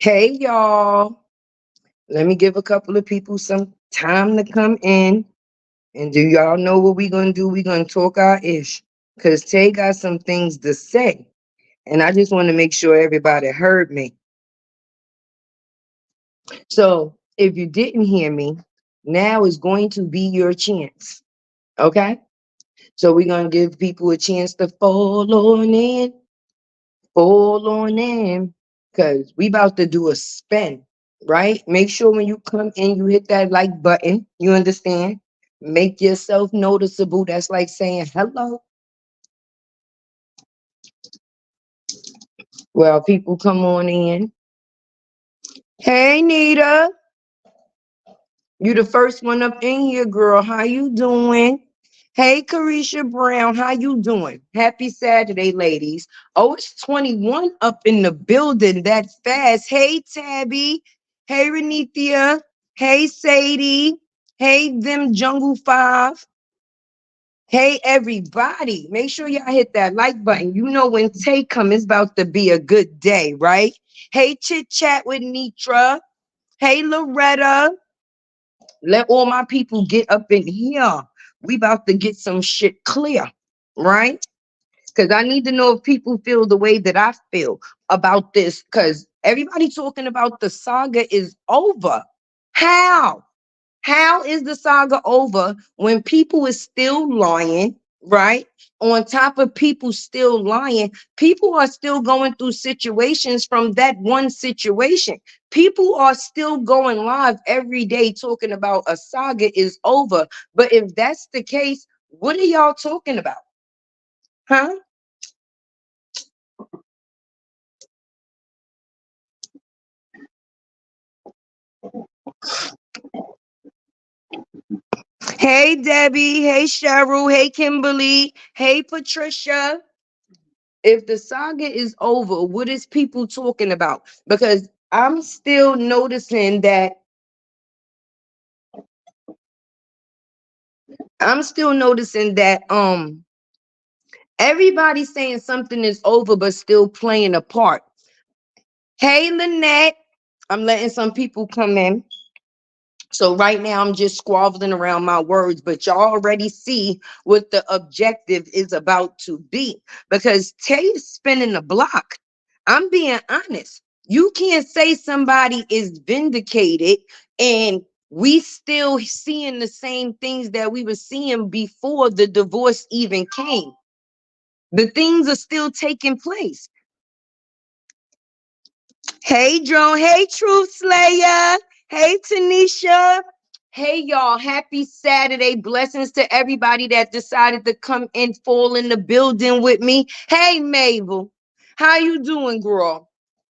Hey, y'all. Let me give a couple of people some time to come in. And do y'all know what we're going to do? We're going to talk our ish. Because Tay got some things to say. And I just want to make sure everybody heard me. So if you didn't hear me, now is going to be your chance. Okay? So we're going to give people a chance to fall on in. Fall on in. Because we about to do a spin. Right? Make sure when you come in, you hit that like button. You understand? Make yourself noticeable. That's like saying hello. Well, people come on in. Hey, Nita. You the first one up in here, girl. How you doing? Hey, Carisha Brown. How you doing? Happy Saturday, ladies. Oh, it's 21 up in the building that fast. Hey, Tabby. Hey, Renithia. Hey, Sadie. Hey, them Jungle Five. Hey, everybody. Make sure y'all hit that like button. You know when Tay come, it's about to be a good day, right? Hey, Chit Chat with Nitra. Hey, Loretta. Let all my people get up in here. We about to get some shit clear, right? Because I need to know if people feel the way that I feel about this. Because everybody talking about the saga is over. How? How is the saga over when people is still lying, right? On top of people still lying, people are still going through situations from that one situation. People are still going live every day talking about a saga is over. But if that's the case, what are y'all talking about? Huh? Hey, Debbie. Hey, Cheryl. Hey, Kimberly. Hey, Patricia. If the saga is over, what is people talking about? Because I'm still noticing that everybody's saying something is over but still playing a part. Hey, Lynette. I'm letting some people come in. So right now I'm just squabbling around my words, but y'all already see what the objective is about to be. Because Tay is spinning the block. I'm being honest. You can't say somebody is vindicated and we still seeing the same things that we were seeing before the divorce even came. The things are still taking place. Hey, Joan. Hey, Truth Slayer. Hey, Tanisha. Hey, y'all. Happy Saturday. Blessings to everybody that decided to come and fall in the building with me. Hey, Mabel. How you doing, girl?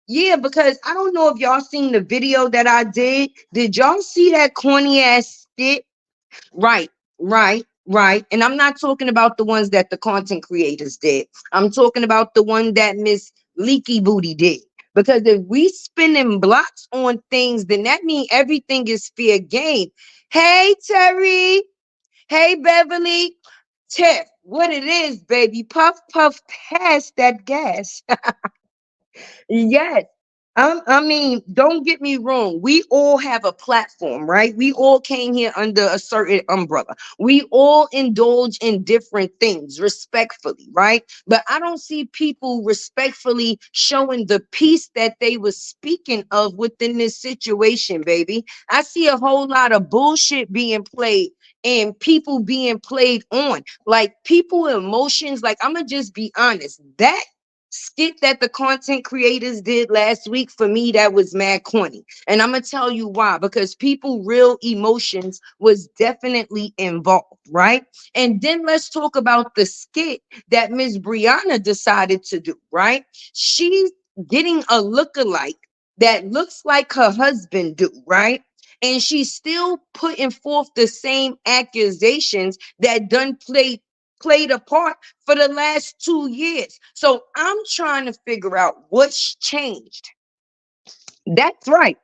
Yeah, because I don't know if y'all seen the video that I did. Did y'all see that corny ass skit? Right, right. And I'm not talking about the ones that the content creators did. I'm talking about the one that Miss Leaky Booty did. Because if we spinning blocks on things, then that means everything is fair game. Hey, Terry. Hey, Beverly. Tiff, what it is, baby. Puff, puff, pass that gas. Yes. I mean, don't get me wrong. We all have a platform, right? We all came here under a certain umbrella. We all indulge in different things respectfully, right? But I don't see people respectfully showing the peace that they were speaking of within this situation, baby. I see a whole lot of bullshit being played and people being played on. Like people emotions, like I'm gonna just be honest. That skit that the content creators did last week, for me that was mad corny, and I'm gonna tell you why. Because people real emotions was definitely involved, right? And then let's talk about the skit that Miss Brianna decided to do, right? She's getting a lookalike that looks like her husband do, right? And she's still putting forth the same accusations that done played a part for the last 2 years. So I'm trying to figure out what's changed. That's right.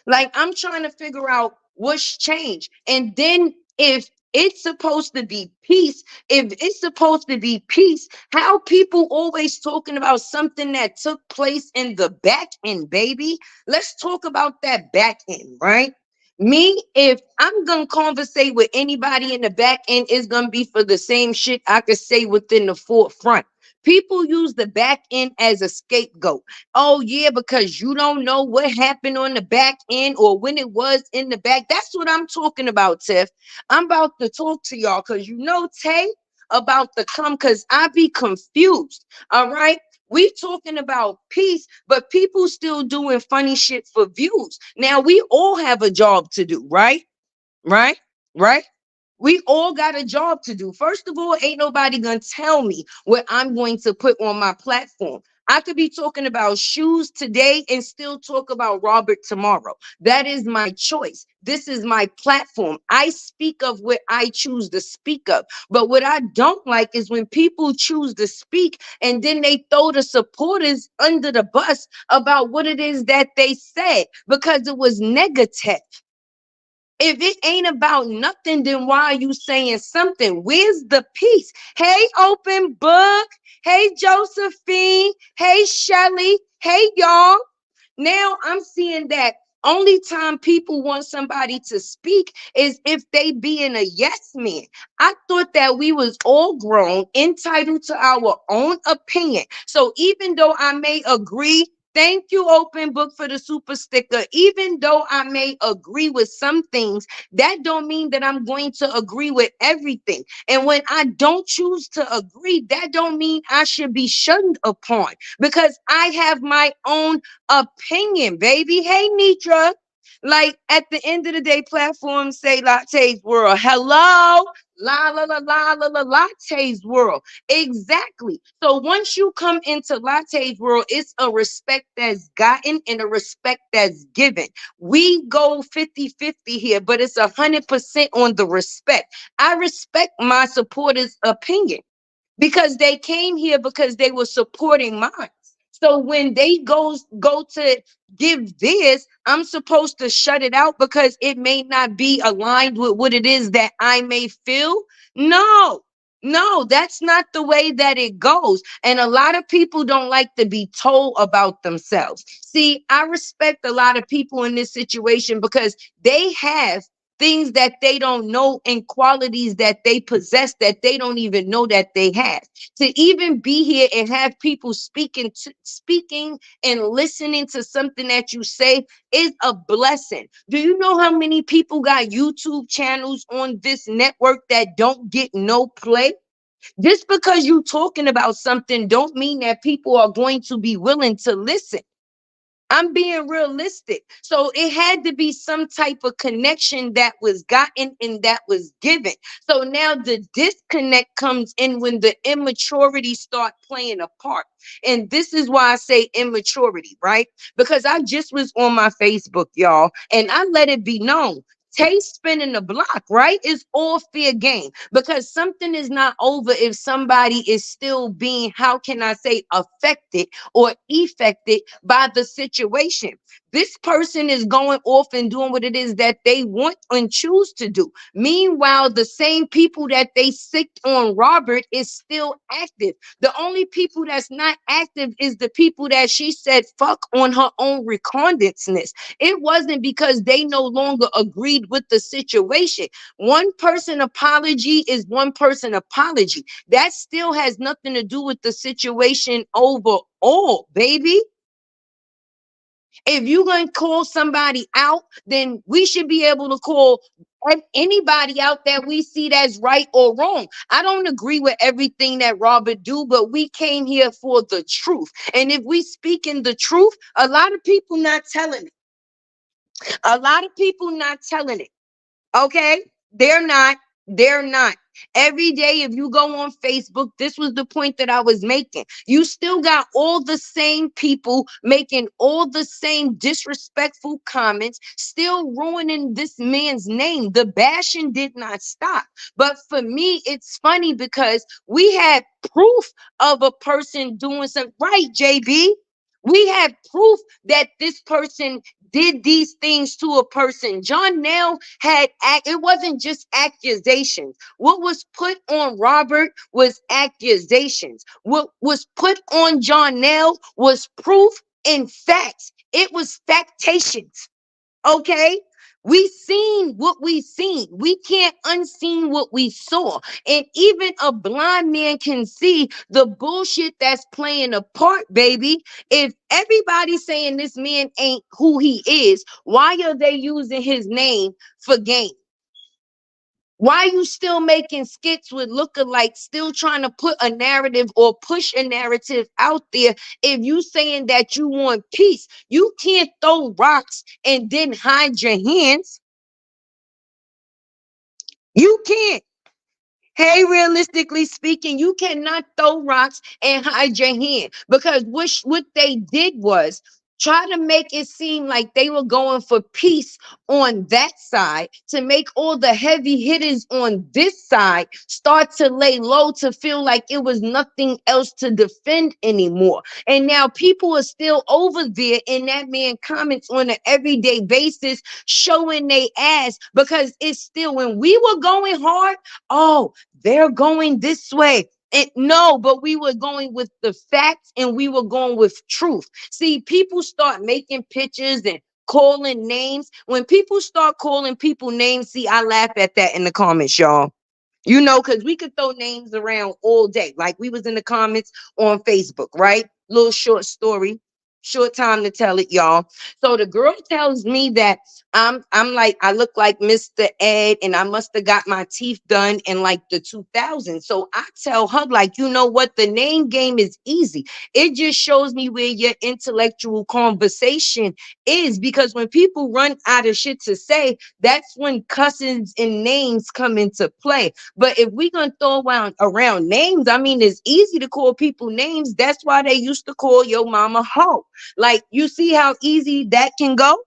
Like I'm trying to figure out what's changed. And then if It's supposed to be peace. If it's supposed to be peace, how people always talking about something that took place in the back end, baby? Let's talk about that back end, right? Me, if I'm gonna conversate with anybody in the back end, it's gonna be for the same shit I could say within the forefront. People use the back end as a scapegoat. Oh, yeah, because you don't know what happened on the back end or when it was in the back. That's what I'm talking about, Tiff. I'm about to talk to y'all because you know, Tay, about to come because I be confused. All right. We talking about peace, but people still doing funny shit for views. Now we all have a job to do, right? Right? Right? We all got a job to do. First of all, ain't nobody gonna tell me what I'm going to put on my platform. I could be talking about shoes today and still talk about Robert tomorrow. That is my choice. This is my platform. I speak of what I choose to speak of. But what I don't like is when people choose to speak and then they throw the supporters under the bus about what it is that they said because it was negative. If it ain't about nothing, then why are you saying something? Where's the peace? Hey, open book. Hey, Josephine. Hey, Shelly. Hey, y'all. Now I'm seeing that only time people want somebody to speak is if they be in a yes man. I thought that we was all grown, entitled to our own opinion. So even though I may agree, thank you, Open Book, for the super sticker. Even though I may agree with some things, that don't mean that I'm going to agree with everything. And when I don't choose to agree, that don't mean I should be shunned upon because I have my own opinion, baby. Hey, Nitra. Like at the end of the day, platforms say Latte's world. Hello, la la la la la la Latte's world. Exactly. So once you come into Latte's world, it's a respect that's gotten and a respect that's given. We go 50-50 here, but it's 100% on the respect. I respect my supporters' opinion because they came here because they were supporting mine. So when they go to give this, I'm supposed to shut it out because it may not be aligned with what it is that I may feel. No. No, that's not the way that it goes. And a lot of people don't like to be told about themselves. See, I respect a lot of people in this situation because they have things that they don't know and qualities that they possess that they don't even know that they have. To even be here and have people speaking and listening to something that you say is a blessing. Do you know how many people got YouTube channels on this network that don't get no play? Just because you talking about something don't mean that people are going to be willing to listen. I'm being realistic. So it had to be some type of connection that was gotten and that was given. So now the disconnect comes in when the immaturity start playing a part. And this is why I say immaturity, right? Because I just was on my Facebook, y'all, and I let it be known. Taste spinning the block, right? It's all fair game because something is not over if somebody is still being, how can I say, affected or affected by the situation. This person is going off and doing what it is that they want and choose to do. Meanwhile, the same people that they sicked on Robert is still active. The only people that's not active is the people that she said fuck on her own reconditeness. It wasn't because they no longer agreed with the situation. One person apology is one person apology. That still has nothing to do with the situation overall, baby. If you're going to call somebody out, then we should be able to call anybody out that we see that's right or wrong. I don't agree with everything that Robert do, but we came here for the truth. And if we speak in the truth, a lot of people not telling it. A lot of people not telling it. Okay? They're not. They're not. Every day, if you go on Facebook, this was the point that I was making. You still got all the same people making all the same disrespectful comments, still ruining this man's name. The bashing did not stop. But for me, it's funny because we had proof of a person doing something right, JB. We have proof that this person did these things to a person. John Nell it wasn't just accusations. What was put on Robert was accusations. What was put on John Nell was proof and facts. It was factations. Okay? We seen what we seen. We can't unseen what we saw. And even a blind man can see the bullshit that's playing a part, baby. If everybody's saying this man ain't who he is, why are they using his name for gain? Why you still making skits with lookalikes, still trying to put a narrative or push a narrative out there? If you saying that you want peace, you can't throw rocks and then hide your hands. You can't. Hey, realistically speaking, you cannot throw rocks and hide your hand, because what they did was try to make it seem like they were going for peace on that side to make all the heavy hitters on this side start to lay low, to feel like it was nothing else to defend anymore. And now people are still over there in that man comments on an everyday basis showing they ass, because it's still, when we were going hard, oh, they're going this way. No, but we were going with the facts and we were going with truth. See, people start making pictures and calling names. When people start calling people names, see, I laugh at that in the comments, y'all. You know, because we could throw names around all day. Like we was in the comments on Facebook, right? Little short story, short time to tell it, y'all. So the girl tells me that I'm like, I look like Mr. Ed, and I must have got my teeth done in like the 2000s. So I tell her, like, you know what? The name game is easy. It just shows me where your intellectual conversation is, because when people run out of shit to say, that's when cussings and names come into play. But if we gonna throw around names, I mean, it's easy to call people names. That's why they used to call your mama hoe. Like, you see how easy that can go?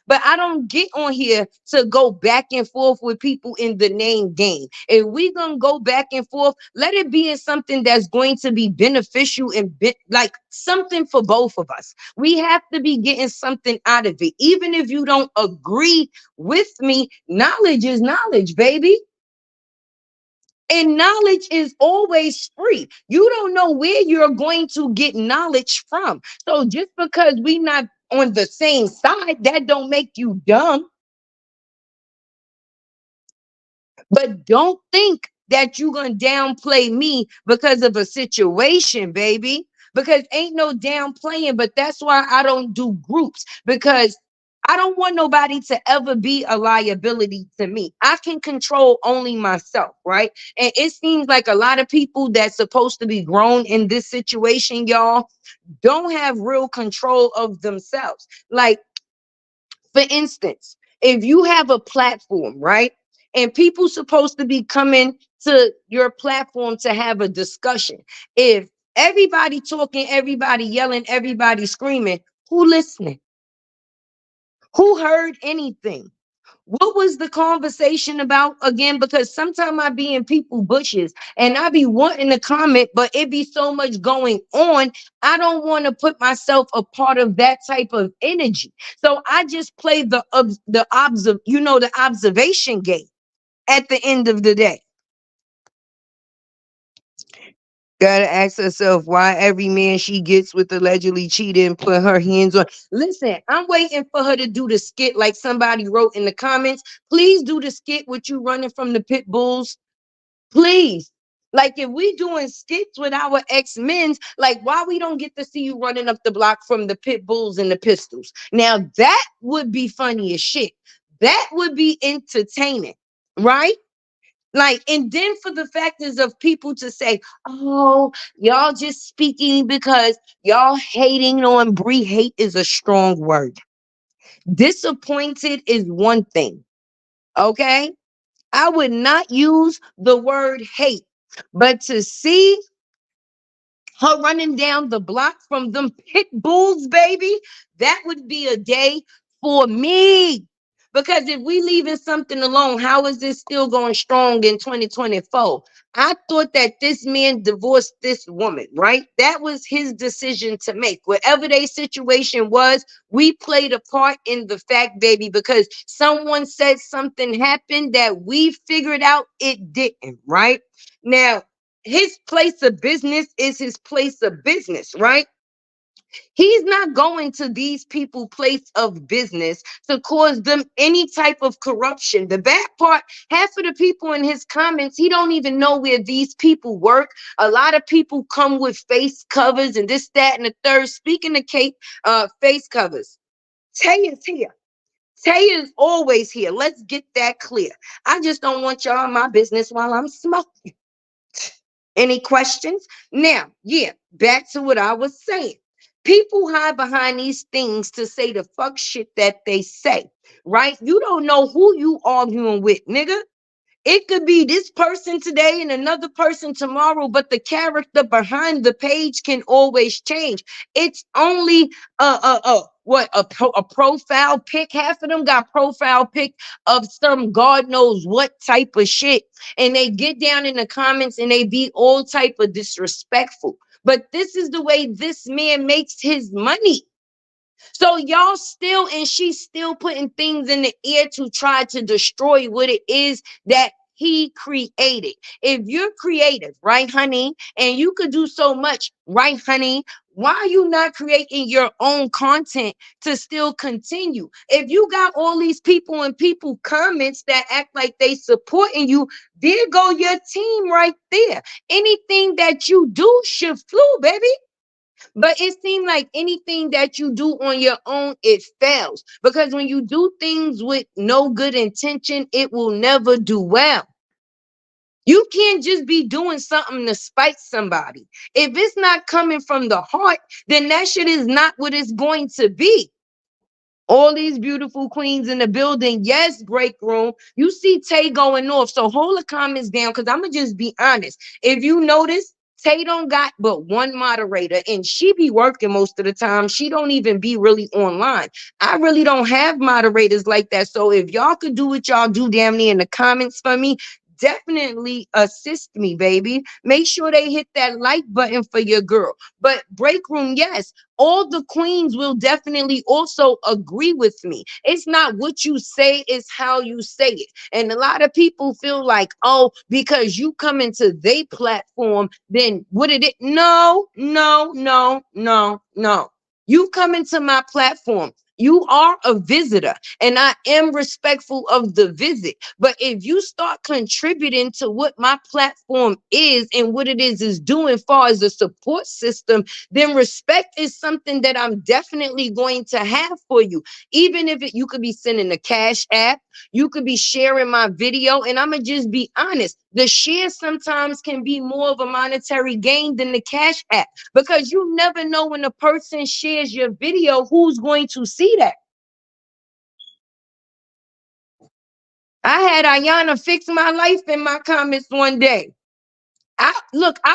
But I don't get on here to go back and forth with people in the name game. If we gonna go back and forth, let it be in something that's going to be beneficial and like something for both of us. We have to be getting something out of it. Even if you don't agree with me, knowledge is knowledge, baby. And knowledge is always free. You don't know where you're going to get knowledge from. So just because we not on the same side, that don't make you dumb. But don't think that you're going to downplay me because of a situation, baby. Because ain't no downplaying, but that's why I don't do groups, because I don't want nobody to ever be a liability to me. I can control only myself, right? And it seems like a lot of people that's supposed to be grown in this situation, y'all, don't have real control of themselves. Like, for instance, if you have a platform, right? And people supposed to be coming to your platform to have a discussion. If everybody talking, everybody yelling, everybody screaming, who listening? Who heard anything? What was the conversation about again? Because sometimes I be in people bushes and I be wanting to comment, but it be so much going on. I don't want to put myself a part of that type of energy. So I just play the observation game at the end of the day. Gotta ask herself why every man she gets with allegedly cheated and put her hands on. Listen, I'm waiting for her to do the skit like somebody wrote in the comments. Please do the skit with you running from the pit bulls. Please. Like, if we doing skits with our ex-men's, like, why we don't get to see you running up the block from the pit bulls and the pistols? Now that would be funny as shit. That would be entertaining, right? Like, and then for the factors of people to say, oh, y'all just speaking because y'all hating on Bree. Hate is a strong word. Disappointed is one thing. Okay. I would not use the word hate, but to see her running down the block from them pit bulls, baby, that would be a day for me. Because if we leaving something alone, how is this still going strong in 2024? I thought that this man divorced this woman, right? That was his decision to make. Whatever their situation was, we played a part in the fact, baby, because someone said something happened that we figured out it didn't, right? Now, his place of business is his place of business, right? He's not going to these people place of business to cause them any type of corruption. The bad part, half of the people in his comments, he don't even know where these people work. A lot of people come with face covers and this, that, and the third. Speaking of Kate, face covers, Tay is here. Tay is always here. Let's get that clear. I just don't want y'all in my business while I'm smoking. Any questions? Now, yeah, back to what I was saying. People hide behind these things to say the fuck shit that they say, right? You don't know who you arguing with, nigga. It could be this person today and another person tomorrow, but the character behind the page can always change. It's only a profile pic. Half of them got profile pic of some God knows what type of shit, and they get down in the comments and they be all type of disrespectful. But this is the way this man makes his money. So y'all still, and she's still putting things in the air to try to destroy what it is that he created. If you're creative, right, honey, and you could do so much, right, honey, why are you not creating your own content to still continue? If you got all these people and people comments that act like they supporting you, there go your team right there. Anything that you do should flow, baby. But it seems like anything that you do on your own, it fails. Because when you do things with no good intention, it will never do well. You can't just be doing something to spite somebody. If it's not coming from the heart, then that shit is not what it's going to be. All these beautiful queens in the building. Yes, break room. You see Tay going off. So hold the comments down because I'm going to just be honest. If you notice, Tay don't got but one moderator and she be working most of the time. She don't even be really online. I really don't have moderators like that. So if y'all could do what y'all do down there in the comments for me, definitely assist me, baby. Make sure they hit that like button for your girl. But break room, yes, all the queens will definitely also agree with me. It's not what you say, it's how you say it. And a lot of people feel like, oh, because you come into their platform, then what did it? No, no, no, no, no. You come into my platform. You are a visitor, and I am respectful of the visit. But if you start contributing to what my platform is and what it is doing far as a support system, then respect is something that I'm definitely going to have for you. Even if you could be sending a cash app, you could be sharing my video, and I'm gonna just be honest. The share sometimes can be more of a monetary gain than the cash app because you never know when a person shares your video who's going to see that. I had Ayana fix my life in my comments one day. I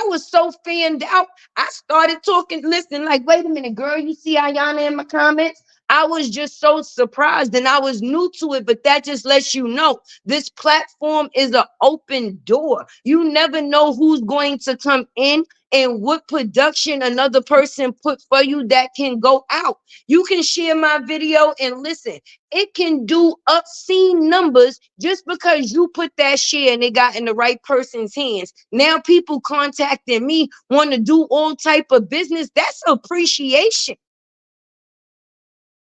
was so fanned out. I started talking, listen, like, wait a minute, girl, you see Ayana in my comments? I was just so surprised and I was new to it, but that just lets you know this platform is an open door. You never know who's going to come in and what production another person put for you that can go out. You can share my video and listen, it can do obscene numbers just because you put that share and it got in the right person's hands. Now people contacting me want to do all type of business. That's appreciation.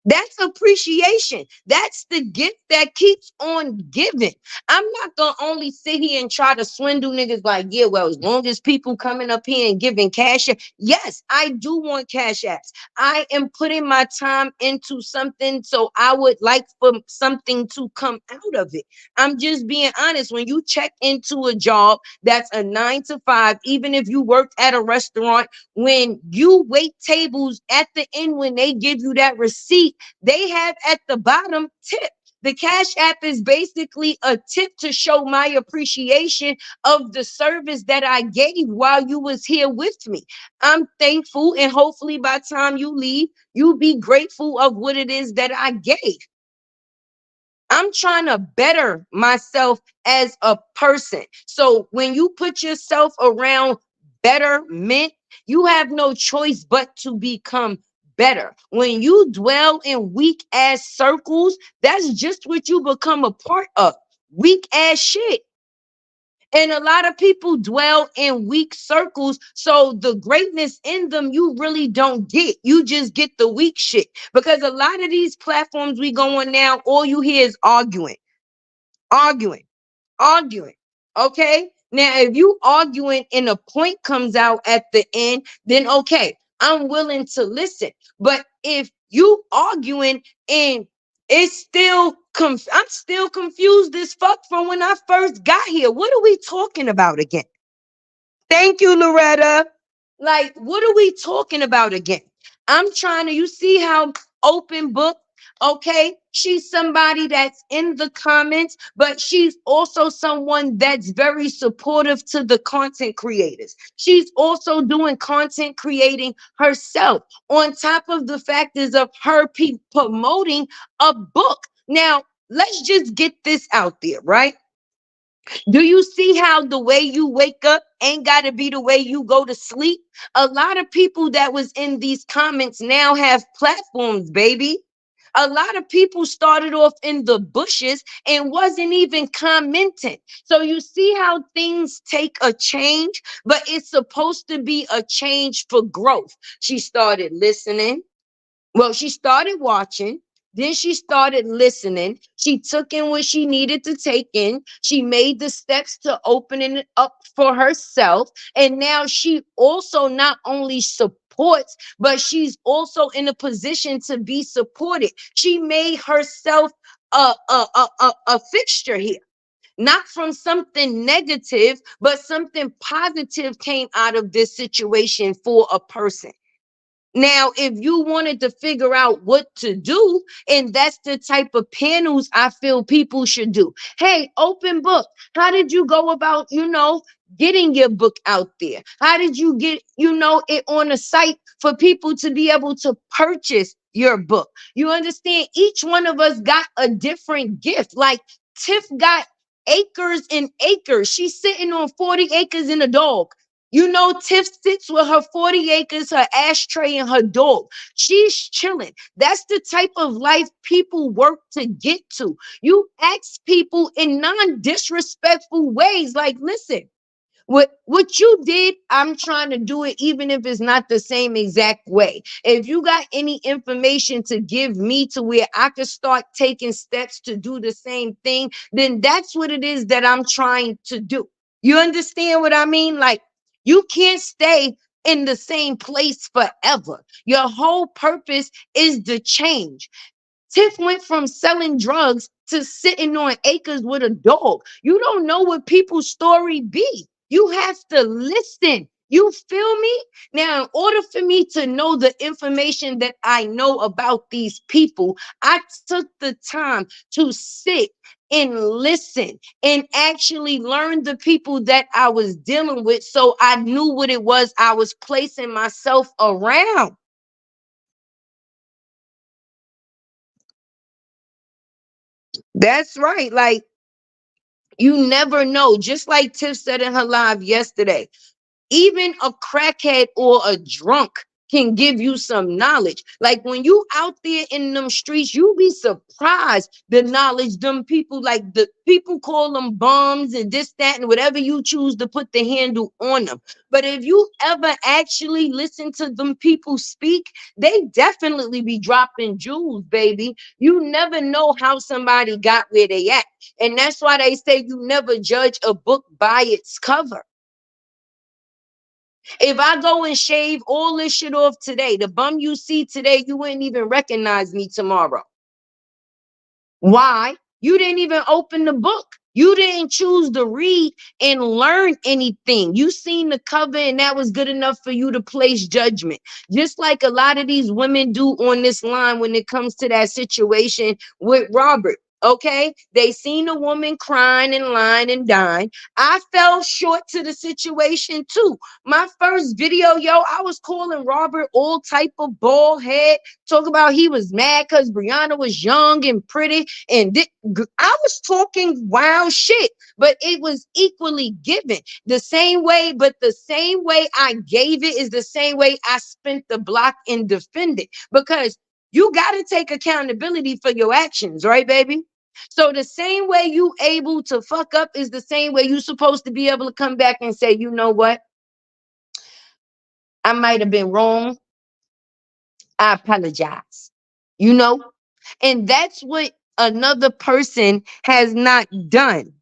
That's appreciation. That's the gift that keeps on giving. I'm not gonna only sit here and try to swindle niggas like, yeah, well, as long as people coming up here and giving cash, yes, I do want cash apps. I am putting my time into something, so I would like for something to come out of it. I'm just being honest. When you check into a job that's a 9 to 5, even if you worked at a restaurant, when you wait tables at the end, when they give you that receipt, they have at the bottom tip. The cash app is basically a tip to show my appreciation of the service that I gave while you was here with me. I'm thankful, and hopefully by the time you leave, you'll be grateful of what it is that I gave. I'm trying to better myself as a person. So when you put yourself around betterment, you have no choice but to become better. When you dwell in weak ass circles, that's just what you become a part of. Weak ass shit. And a lot of people dwell in weak circles. So the greatness in them, you really don't get. You just get the weak shit. Because a lot of these platforms we go on now, all you hear is arguing, arguing. Okay. Now, if you arguing and a point comes out at the end, then okay, I'm willing to listen. But if you arguing and it's still I'm still confused as fuck from when I first got here. What are we talking about again? Thank you, Loretta. Like, what are we talking about again? I'm trying to, you see how open book, okay? She's somebody that's in the comments, but she's also someone that's very supportive to the content creators. She's also doing content creating herself, on top of the factors of her promoting a book. Now, let's just get this out there, right? Do you see how the way you wake up ain't got to be the way you go to sleep? A lot of people that was in these comments now have platforms, baby. A lot of people started off in the bushes and wasn't even commenting. So you see how things take a change, but it's supposed to be a change for growth. She started listening. Well, she started watching, then she started listening. She took in what she needed to take in. She made the steps to opening it up for herself. And now she also not only supports, but she's also in a position to be supported. She made herself a fixture here. Not from something negative, but something positive came out of this situation for a person. Now, if you wanted to figure out what to do, and that's the type of panels I feel people should do. Hey, open book. How did you go about, getting your book out there? How did you get, it on a site for people to be able to purchase your book? You understand? Each one of us got a different gift. Like Tiff got acres and acres. She's sitting on 40 acres in a dog. Tiff sits with her 40 acres, her ashtray, and her dog. She's chilling. That's the type of life people work to get to. You ask people in non-disrespectful ways, like, listen, what you did, I'm trying to do it, even if it's not the same exact way. If you got any information to give me to where I could start taking steps to do the same thing, then that's what it is that I'm trying to do. You understand what I mean? Like, you can't stay in the same place forever. Your whole purpose is the change. Tiff went from selling drugs to sitting on acres with a dog. You don't know what people's story be. You have to listen. You feel me? Now, in order for me to know the information that I know about these people, I took the time to sit and listen and actually learn the people that I was dealing with, so I knew what it was I was placing myself around. That's right. Like, you never know. Just like Tiff said in her live yesterday, even a crackhead or a drunk can give you some knowledge. Like when you out there in them streets, you be surprised the knowledge them people, like the people call them bums and this, that, and whatever you choose to put the handle on them. But if you ever actually listen to them people speak, they definitely be dropping jewels, baby. You never know how somebody got where they at. And that's why they say you never judge a book by its cover. If I go and shave all this shit off today, the bum you see today, you wouldn't even recognize me tomorrow. Why? You didn't even open the book. You didn't choose to read and learn anything. You seen the cover and that was good enough for you to place judgment. Just like a lot of these women do on this line when it comes to that situation with Robert. Okay, they seen a woman crying and lying and dying. I fell short to the situation too. My first video, yo, I was calling Robert all type of bald head, talk about he was mad because Brianna was young and pretty, and I was talking wild shit, but it was equally given the same way. But the same way I gave it is the same way I spent the block and defended, because you got to take accountability for your actions, right, baby? So the same way you able to fuck up is the same way you supposed to be able to come back and say, you know what? I might have been wrong. I apologize. You know? And that's what another person has not done.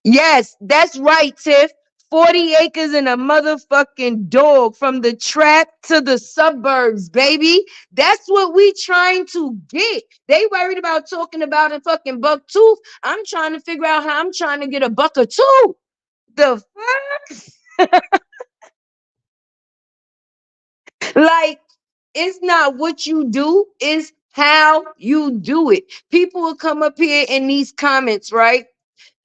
Yes, that's right, Tiff. 40 acres and a motherfucking dog, from the trap to the suburbs, baby. That's what we trying to get. They worried about talking about a fucking buck tooth. I'm trying to figure out how I'm trying to get a buck or two. The fuck? Like, it's not what you do, it's how you do it. People will come up here in these comments, right?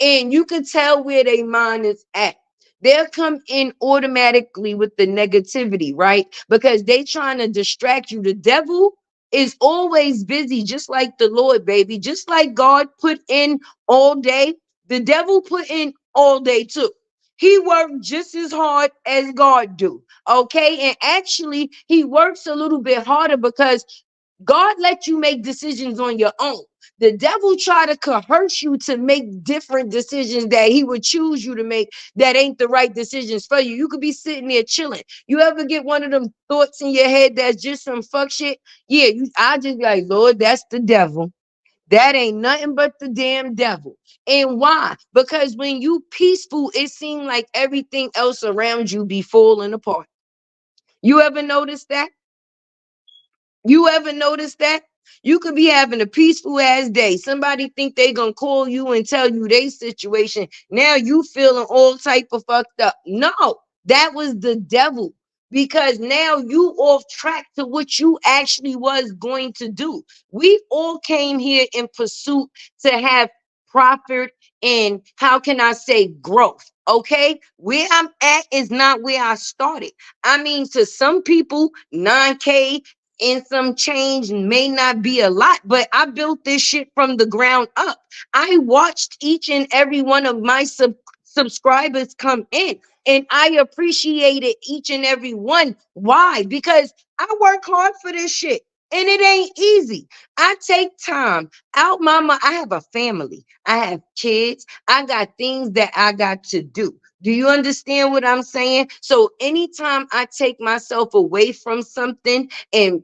And you can tell where their mind is at. They'll come in automatically with the negativity, right? Because they trying to distract you. The devil is always busy, just like the Lord, baby. Just like God put in all day, the devil put in all day too. He worked just as hard as God do. Okay. And actually, he works a little bit harder because God let you make decisions on your own. The devil try to coerce you to make different decisions that he would choose you to make that ain't the right decisions for you. You could be sitting there chilling. You ever get one of them thoughts in your head that's just some fuck shit? Yeah, I just be like, Lord, that's the devil. That ain't nothing but the damn devil. And why? Because when you peaceful, it seems like everything else around you be falling apart. You ever notice that? You ever notice that? You could be having a peaceful ass day. Somebody think they gonna call you and tell you their situation. Now you feeling all type of fucked up. No, that was the devil. Because now you off track to what you actually was going to do. We all came here in pursuit to have profit and, how can I say, growth. Okay, where I'm at is not where I started. I mean, to some people, 9K and some change may not be a lot, but I built this shit from the ground up. I watched each and every one of my subscribers come in, and I appreciated each and every one. Why? Because I work hard for this shit. And it ain't easy. I take time out, mama. I have a family. I have kids. I got things that I got to do. Do you understand what I'm saying? So anytime I take myself away from something and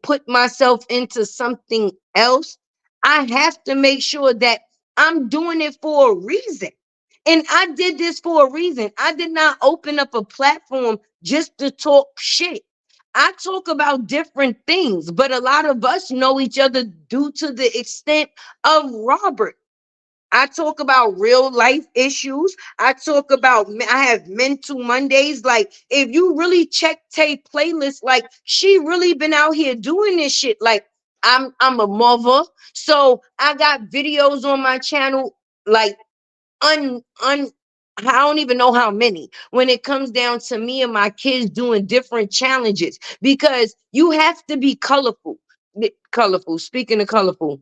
put myself into something else, I have to make sure that I'm doing it for a reason. And I did this for a reason. I did not open up a platform just to talk shit. I talk about different things, but a lot of us know each other due to the extent of Robert. I talk about real life issues. I talk about, I have mental Mondays. Like, if you really check Tay playlist, like, she really been out here doing this shit. Like, I'm a mother. So I got videos on my channel, like, un un I don't even know how many, when it comes down to me and my kids doing different challenges, because you have to be colorful. Colorful. Speaking of colorful,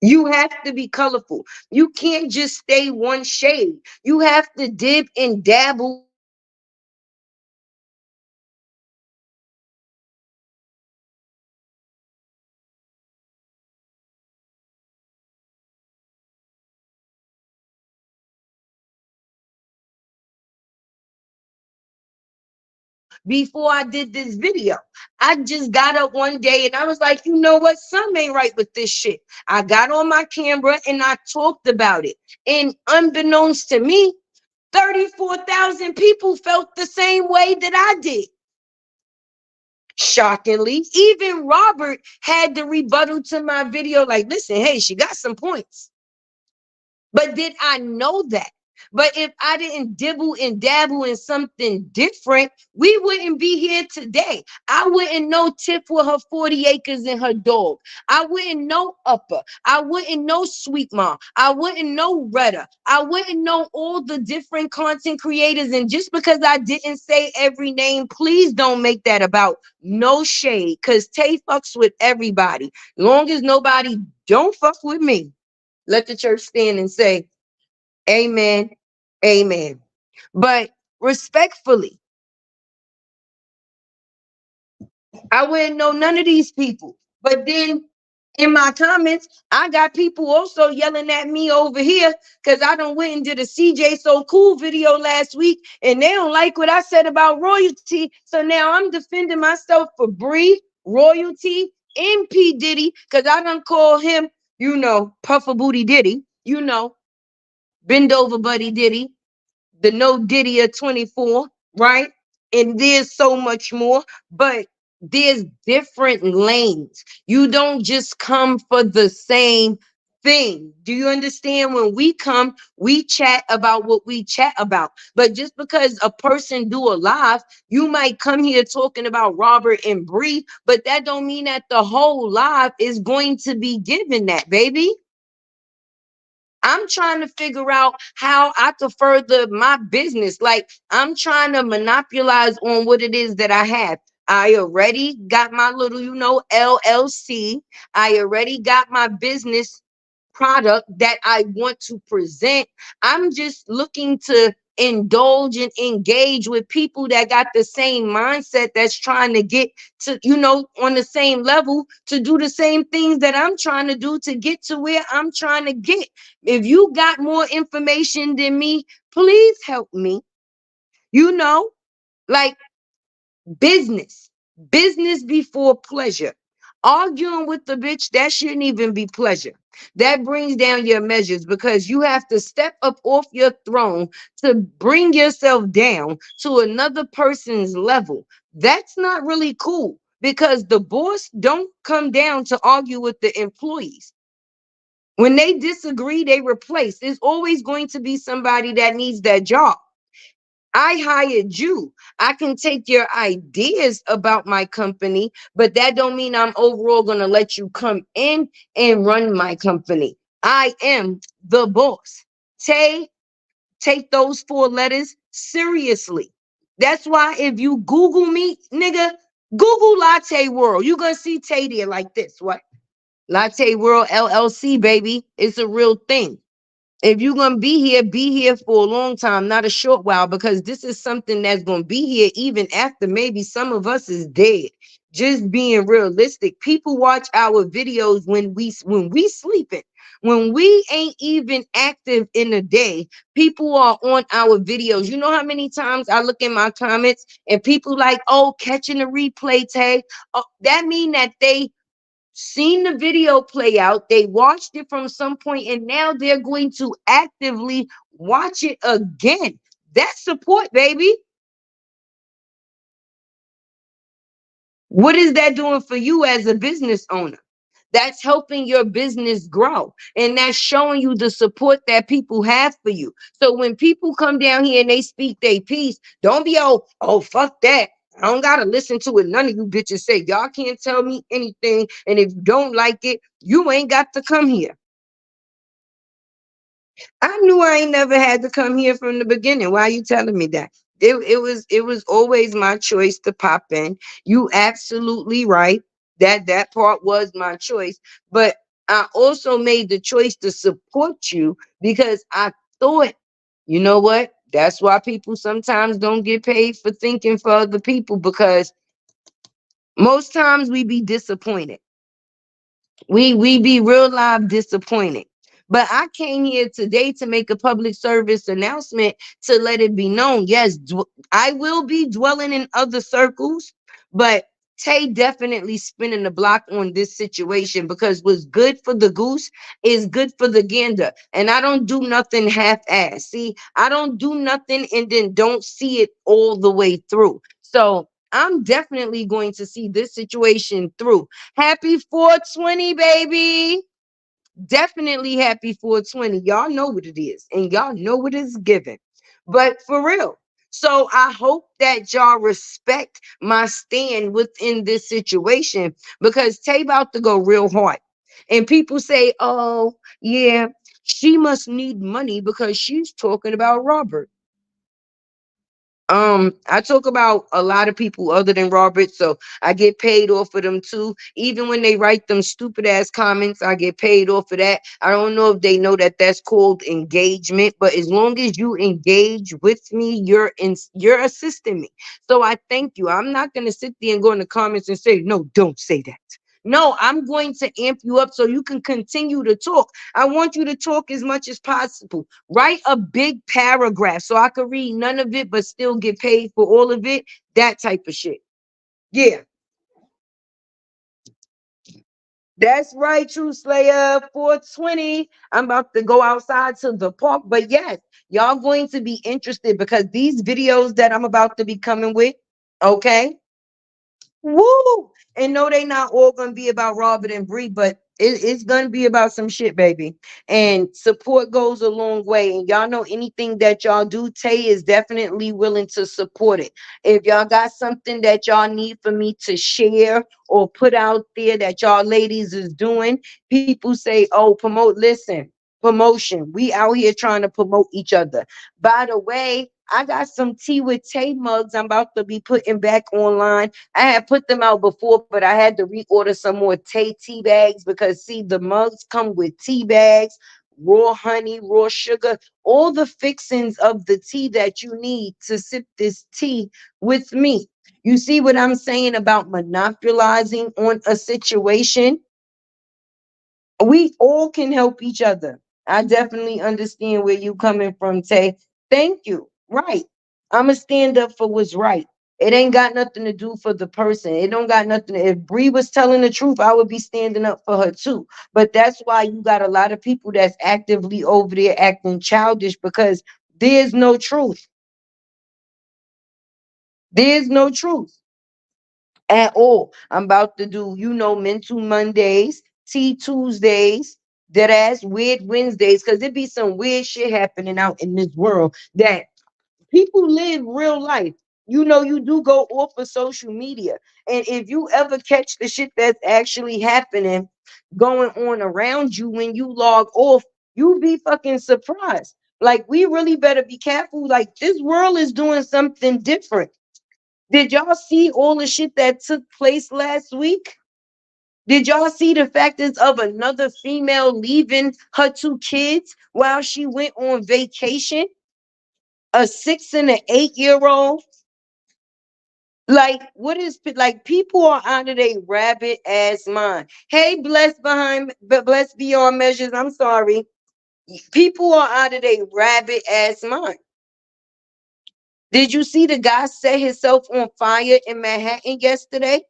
you have to be colorful. You can't just stay one shade. You have to dip and dabble before I did this video. I just got up one day and I was like, you know what? Something ain't right with this shit. I got on my camera and I talked about it. And unbeknownst to me, 34,000 people felt the same way that I did. Shockingly, even Robert had the rebuttal to my video, like, listen, hey, she got some points. But did I know that? But if I didn't dibble and dabble in something different, we wouldn't be here today. I wouldn't know Tiff with her 40 acres and her dog. I wouldn't know Upper. I wouldn't know Sweet Mom. I wouldn't know Retta. I wouldn't know all the different content creators. And just because I didn't say every name, please don't make that about no shade. Because Tay fucks with everybody. Long as nobody don't fuck with me. Let the church stand and say, amen, amen. But respectfully, I wouldn't know none of these people. But then in my comments, I got people also yelling at me over here because I done went and did a CJ So Cool video last week and they don't like what I said about royalty. So now I'm defending myself for Bree, royalty, and P. Diddy because I done call him, Puffer Booty Diddy, Bend Over Buddy Diddy, the No Diddy of 24, right? And there's so much more, but there's different lanes. You don't just come for the same thing. Do you understand? When we come, we chat about what we chat about. But just because a person do a live, you might come here talking about Robert and Bree, but that don't mean that the whole live is going to be given that, baby. I'm trying to figure out how I can further my business. Like I'm trying to monopolize on what it is that I have. I already got my little, LLC. I already got my business product that I want to present. I'm just looking to indulge and engage with people that got the same mindset that's trying to get to, on the same level to do the same things that I'm trying to do to get to where I'm trying to get. If you got more information than me, please help me. Like business before pleasure. Arguing with the bitch, that shouldn't even be pleasure. That brings down your measures because you have to step up off your throne to bring yourself down to another person's level. That's not really cool because the boss don't come down to argue with the employees. When they disagree, they replace. There's always going to be somebody that needs that job. I hired you. I can take your ideas about my company, but that don't mean I'm overall going to let you come in and run my company. I am the boss. Take those 4 letters seriously. That's why if you Google me, nigga, Google Latte World. You're going to see Tay there like this. What? Latte World LLC, baby. It's a real thing. If you're going to be here for a long time, not a short while, because this is something that's going to be here even after maybe some of us is dead. Just being realistic. People watch our videos when we sleeping. When we ain't even active in the day, people are on our videos. You know how many times I look in my comments and people like, oh, catching the replay tag. Oh, that mean that they seen the video play out, they watched it from some point, and now they're going to actively watch it again. That's support, baby. What is that doing for you as a business owner? That's helping your business grow. And that's showing you the support that people have for you. So when people come down here and they speak their piece, don't be, oh, fuck that. I don't got to listen to what none of you bitches say. Y'all can't tell me anything. And if you don't like it, you ain't got to come here. I knew I ain't never had to come here from the beginning. Why are you telling me that? It was always my choice to pop in. You absolutely right. That part was my choice. But I also made the choice to support you because I thought, you know what? That's why people sometimes don't get paid for thinking for other people, because most times we be disappointed. We be real live disappointed. But I came here today to make a public service announcement to let it be known. Yes, I will be dwelling in other circles, but Tay definitely spinning the block on this situation, because what's good for the goose is good for the gander. And I don't do nothing half-ass. See, I don't do nothing and then don't see it all the way through. So I'm definitely going to see this situation through. Happy 420, baby. Definitely happy 420. Y'all know what it is, and y'all know what it's given. But for real. So I hope that y'all respect my stand within this situation because Tay about to go real hard. And people say, oh, yeah, she must need money because she's talking about Robert. I talk about a lot of people other than Robert, so I get paid off of them too. Even when they write them stupid ass comments, I get paid off of that. I don't know if they know that that's called engagement, but as long as you engage with me, you're assisting me. So I thank you. I'm not gonna sit there and go in the comments and say, no, don't say that. No, I'm going to amp you up so you can continue to talk. I want you to talk as much as possible. Write a big paragraph so I could read none of it but still get paid for all of it. That type of shit. Yeah, that's right, True Slayer. 420. I'm about to go outside to the park. But yes, y'all going to be interested because these videos that I'm about to be coming with, okay? Woo! And no, they not all gonna be about Robert and Bree, but it's gonna be about some shit, baby. And support goes a long way. And y'all know anything that y'all do, Tay is definitely willing to support it. If y'all got something that y'all need for me to share or put out there that y'all ladies is doing, people say, oh, promote, listen, promotion. We out here trying to promote each other. By the way, I got some tea with Tay mugs I'm about to be putting back online. I had put them out before, but I had to reorder some more Tay tea bags because see, the mugs come with tea bags, raw honey, raw sugar, all the fixings of the tea that you need to sip this tea with me. You see what I'm saying about monopolizing on a situation? We all can help each other. I definitely understand where you coming from, Tay. Thank you. Right. I'ma stand up for what's right. It ain't got nothing to do for the person. It don't got nothing. If Bree was telling the truth, I would be standing up for her too. But that's why you got a lot of people that's actively over there acting childish because there's no truth. There's no truth at all. I'm about to do, mental Mondays, Tea Tuesdays, that ass weird Wednesdays, because there be some weird shit happening out in this world that people live real life. You do go off of social media. And if you ever catch the shit that's actually happening going on around you when you log off, you be fucking surprised. Like, we really better be careful. Like, this world is doing something different. Did y'all see all the shit that took place last week? Did y'all see the factors of another female leaving her two kids while she went on vacation? A 6 and an 8-year-old? Like, what is like people are out of their rabbit ass mind. Hey, blessed beyond measures. I'm sorry. People are out of their rabbit ass mind. Did you see the guy set himself on fire in Manhattan yesterday?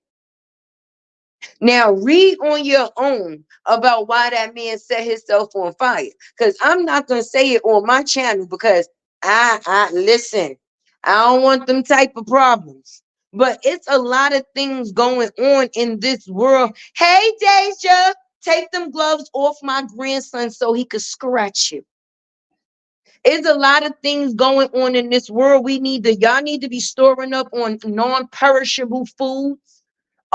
Now read on your own about why that man set himself on fire. Because I'm not gonna say it on my channel because I listen, I don't want them type of problems. But it's a lot of things going on in this world. Hey Deja, take them gloves off my grandson so he could scratch you. It's a lot of things going on in this world. Y'all need to be storing up on non-perishable foods.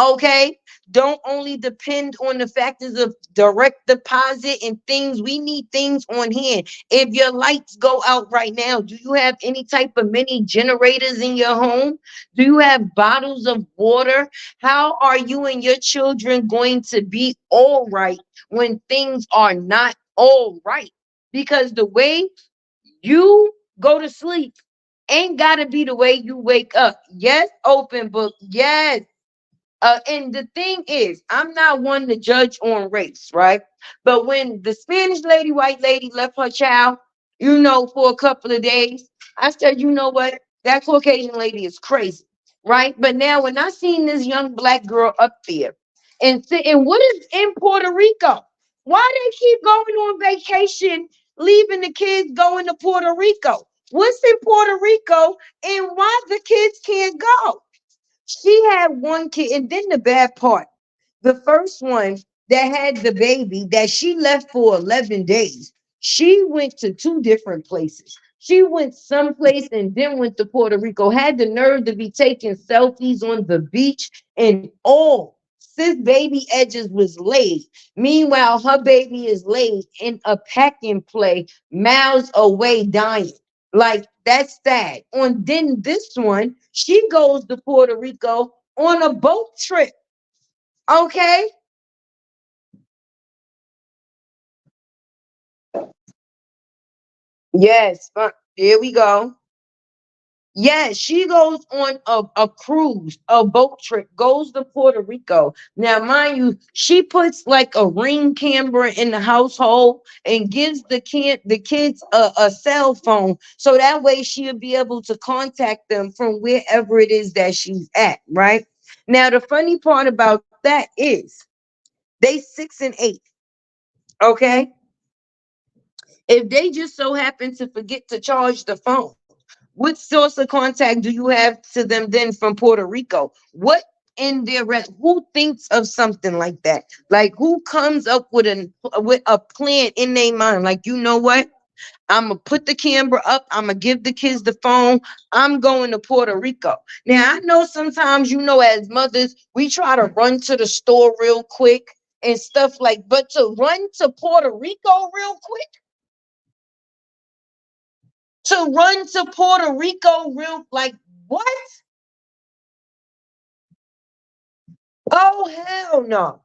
Okay, don't only depend on the factors of direct deposit and things. We need things on hand. If your lights go out right now, do you have any type of mini generators in your home? Do you have bottles of water? How are you and your children going to be all right when things are not all right? Because the way you go to sleep ain't got to be the way you wake up. Yes, open book. Yes. And the thing is, I'm not one to judge on race, right? But when the Spanish lady, white lady left her child, for a couple of days, I said, you know what? That Caucasian lady is crazy, right? But now when I seen this young black girl up there and what is in Puerto Rico? Why they keep going on vacation, leaving the kids going to Puerto Rico? What's in Puerto Rico and why the kids can't go? She had one kid, and then the bad part. The first one, that had the baby that she left for 11 days. She went to two different places. She went someplace and then went to Puerto Rico, had the nerve to be taking selfies on the beach and all. Sis baby edges was laid. Meanwhile, her baby is laid in a packing play miles away dying. Like, that's sad. On then this one, she goes to Puerto Rico on a boat trip. Okay. Yes, here we go. Yes, she goes on a cruise, a boat trip, goes to Puerto Rico. Now, mind you, she puts like a ring camera in the household and gives the kids a cell phone so that way she'll be able to contact them from wherever it is that she's at, right? Now, the funny part about that is they 6 and 8, okay? If they just so happen to forget to charge the phone, what source of contact do you have to them then from Puerto Rico? What in their who thinks of something like that? Like, who comes up with a plan in their mind? Like, you know what? I'm gonna put the camera up. I'm gonna give the kids the phone. I'm going to Puerto Rico. Now I know sometimes, as mothers, we try to run to the store real quick and stuff like, but to run to Puerto Rico real quick, to run to Puerto Rico real like what? Oh hell no.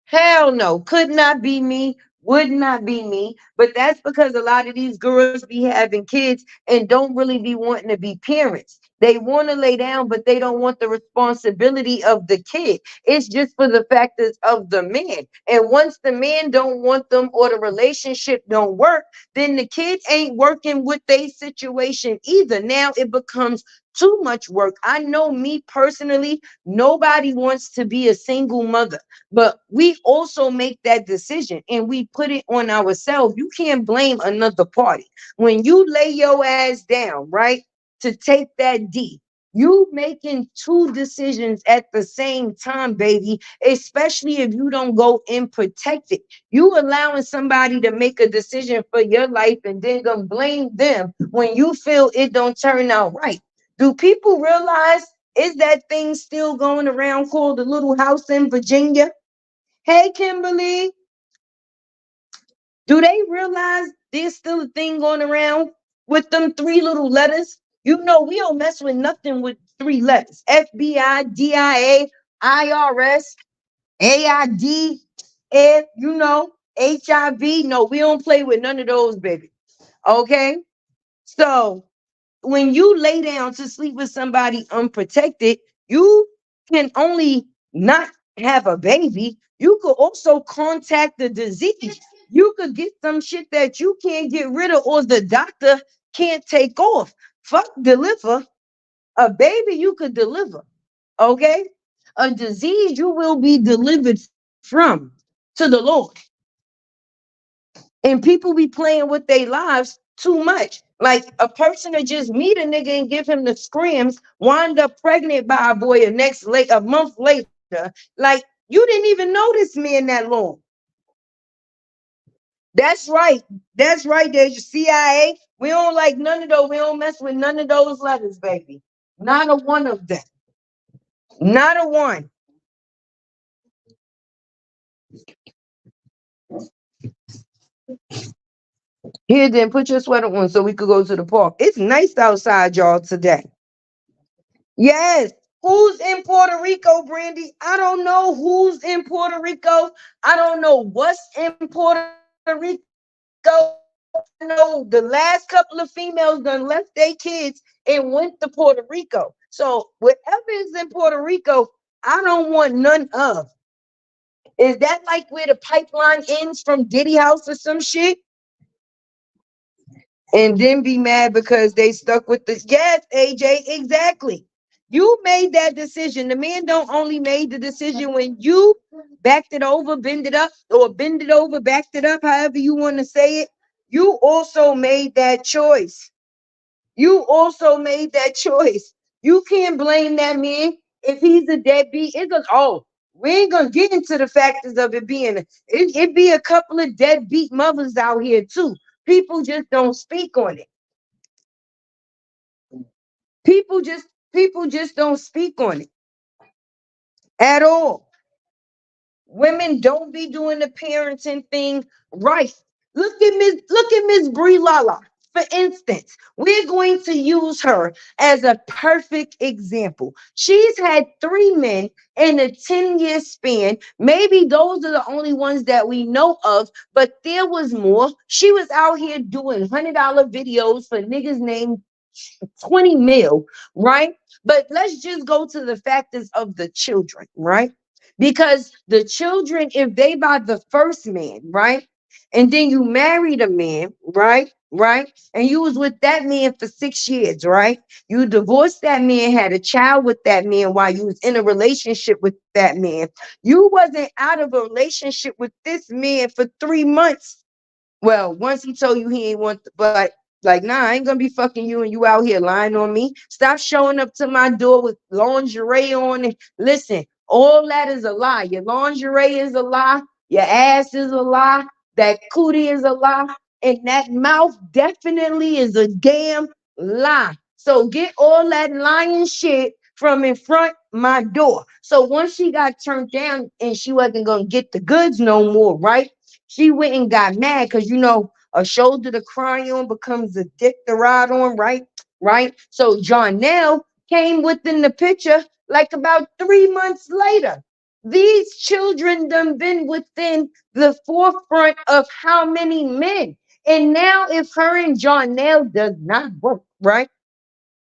Hell no, could not be me, would not be me. But that's because a lot of these girls be having kids and don't really be wanting to be parents. They want to lay down, but they don't want the responsibility of the kid. It's just for the factors of the man. And once the man don't want them or the relationship don't work, then the kid ain't working with their situation either. Now it becomes too much work. I know me personally, nobody wants to be a single mother. But we also make that decision and we put it on ourselves. You can't blame another party. When you lay your ass down, right, to take that D, you making two decisions at the same time, baby, especially if you don't go and protect it. You allowing somebody to make a decision for your life and then gonna blame them when you feel it don't turn out right. Do people realize is that thing still going around called the Little House in Virginia? Hey, Kimberly, do they realize there's still a thing going around with them three little letters? We don't mess with nothing with three letters: FBI, DIA, IRS, AID, F, HIV. No, we don't play with none of those, baby. Okay? So when you lay down to sleep with somebody unprotected, you can only not have a baby. You could also contact the disease. You could get some shit that you can't get rid of or the doctor can't take off. Fuck deliver. A baby you could deliver. Okay? A disease you will be delivered from to the Lord. And people be playing with their lives too much. Like a person to just meet a nigga and give him the screams, wind up pregnant by a boy a month later. Like you didn't even know this man that long. That's right. That's right. There's your CIA. We don't like none of those. We don't mess with none of those letters, baby. Not a one of them. Not a one. Here, then put your sweater on so we could go to the park. It's nice outside, y'all, today. Yes. Who's in Puerto Rico, Brandy? I don't know who's in Puerto Rico. I don't know what's in Puerto Rico. I know the last couple of females done left their kids and went to Puerto Rico. So whatever is in Puerto Rico, I don't want none of. Is that like where the pipeline ends from Diddy House or some shit? And then be mad because they stuck with the yes, AJ, exactly. You made that decision. The man don't only made the decision when you backed it over, bend it up, or bend it over, backed it up, however you want to say it. You also made that choice. You also made that choice. You can't blame that man if he's a deadbeat. It's a, oh, We ain't gonna get into the factors of it being it be a couple of deadbeat mothers out here too. People just don't speak on it. People just people just don't speak on it at all. Women don't be doing the parenting thing right. Look at Miss Brie Lala. For instance, we're going to use her as a perfect example. She's had three men in a 10-year span. Maybe those are the only ones that we know of, but there was more. She was out here doing $100 videos for niggas named 20 mil, right? But let's just go to the factors of the children, right? Because the children, if they by the first man, right? And then you married a man, right? Right? And you was with that man for 6 years, right? You divorced that man, had a child with that man while you was in a relationship with that man. You wasn't out of a relationship with this man for 3 months. Well, once he told you he ain't want, but like, nah, I ain't gonna be fucking you and you out here lying on me. Stop showing up to my door with lingerie on it. Listen, all that is a lie. Your lingerie is a lie. Your ass is a lie. That cootie is a lie. And that mouth definitely is a damn lie. So get all that lying shit from in front my door. So once she got turned down and she wasn't gonna get the goods no more, right? She went and got mad because a shoulder to cry on becomes a dick to ride on, right? Right. So Jonelle came within the picture like about 3 months later. These children done been within the forefront of how many men? And now if her and Jonelle does not work, right?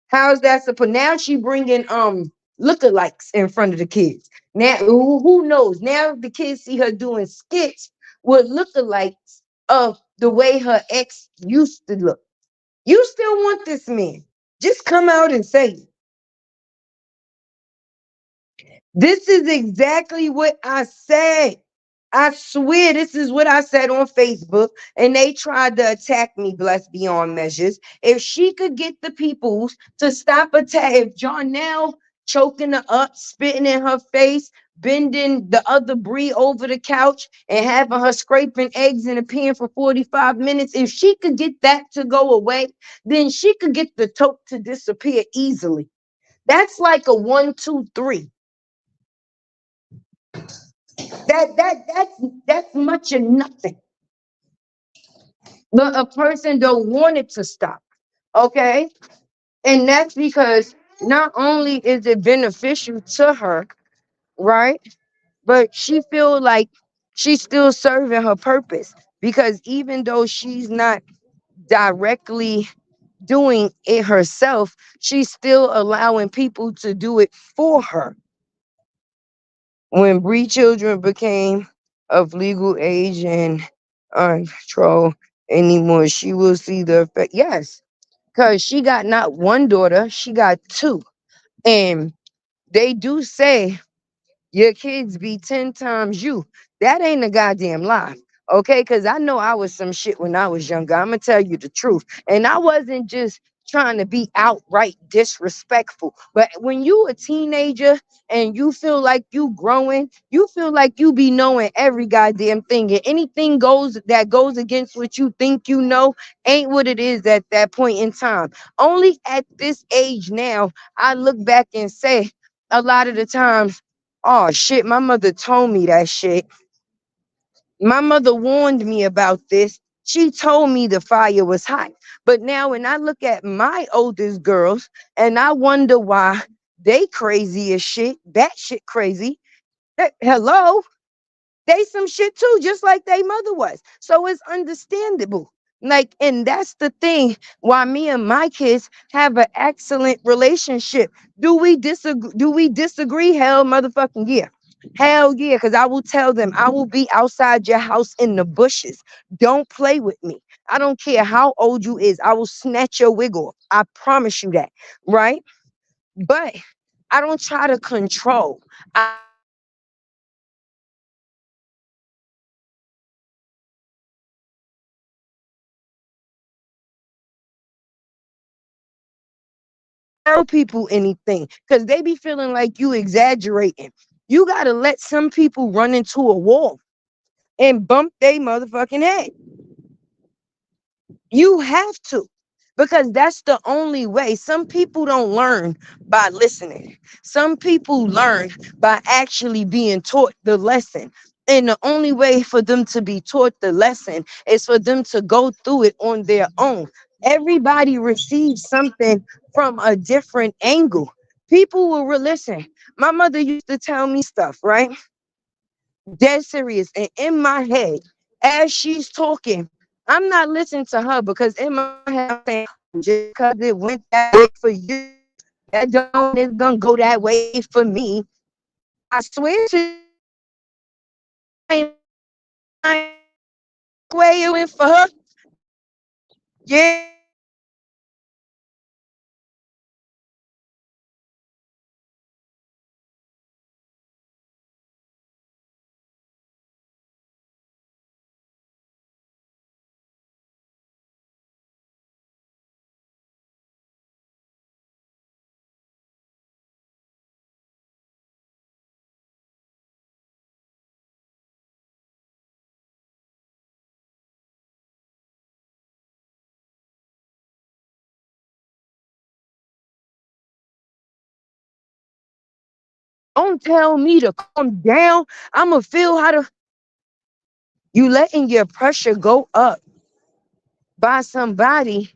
How's that supposed? Now she bringing lookalikes in front of the kids. Now who knows? Now the kids see her doing skits with lookalikes of the way her ex used to look. You still want this man? Just come out and say it. This is exactly what I said. I swear this is what I said on Facebook, and they tried to attack me, blessed beyond measures. If she could get the peoples to stop attack, if Jonelle choking her up, spitting in her face, bending the other Brie over the couch, and having her scraping eggs in a pan for 45 minutes, if she could get that to go away, then she could get the toke to disappear easily. That's like a 1, 2, 3. That's much of nothing. But a person don't want it to stop. Okay. And that's because not only is it beneficial to her, right? But she feel like she's still serving her purpose. Because even though she's not directly doing it herself, she's still allowing people to do it for her. When Bree children became of legal age and control anymore, she will see the effect. Yes, because she got not one daughter, she got two. And they do say your kids be 10 times you. That ain't a goddamn lie. Okay, because I know I was some shit when I was younger. I'm gonna tell you the truth. And I wasn't just trying to be outright disrespectful. But when you a teenager and you feel like you growing, you feel like you be knowing every goddamn thing. And anything goes against what you think you know ain't what it is at that point in time. Only at this age now, I look back and say a lot of the times, oh shit, my mother told me that shit. My mother warned me about this. She told me the fire was hot. But now when I look at my oldest girls and I wonder why they crazy as shit, that shit crazy. Hello? They some shit too, just like they mother was. So it's understandable. Like, and that's the thing why me and my kids have an excellent relationship. Do we disagree? Do we disagree? Hell motherfucking yeah. Hell yeah, because I will tell them I will be outside your house in the bushes. Don't play with me. I don't care how old you is. I will snatch your wig off. I promise you that. Right? But I don't try to control. I tell people anything because they be feeling like you exaggerating. You gotta let some people run into a wall and bump their motherfucking head. You have to, because that's the only way. Some people don't learn by listening. Some people learn by actually being taught the lesson. And the only way for them to be taught the lesson is for them to go through it on their own. Everybody receives something from a different angle. People will listen. My mother used to tell me stuff, right? Dead serious. And in my head, as she's talking, I'm not listening to her, because in my head, I'm saying, just because it went that way for you, that don't mean it's gonna go that way for me. I swear to you, I way it went for her. Yeah. Don't tell me to calm down. I'ma feel how to. You letting your pressure go up by somebody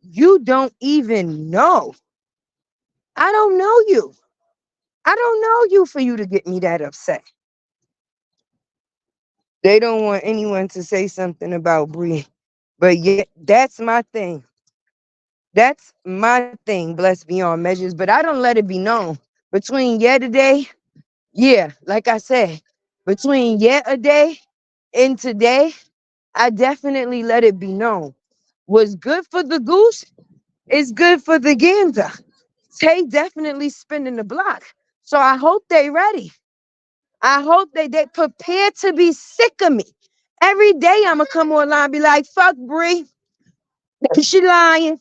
you don't even know. I don't know you. I don't know you for you to get me that upset. They don't want anyone to say something about Bree. But yet, that's my thing. That's my thing, blessed beyond measures. But I don't let it be known. Between yet a day, yeah, like I said, between yet a day and today, I definitely let it be known. What's good for the goose is good for the gander. They definitely spinning the block. So I hope they ready. I hope they prepared to be sick of me. Every day I'ma come online and be like, fuck Bree. She lying.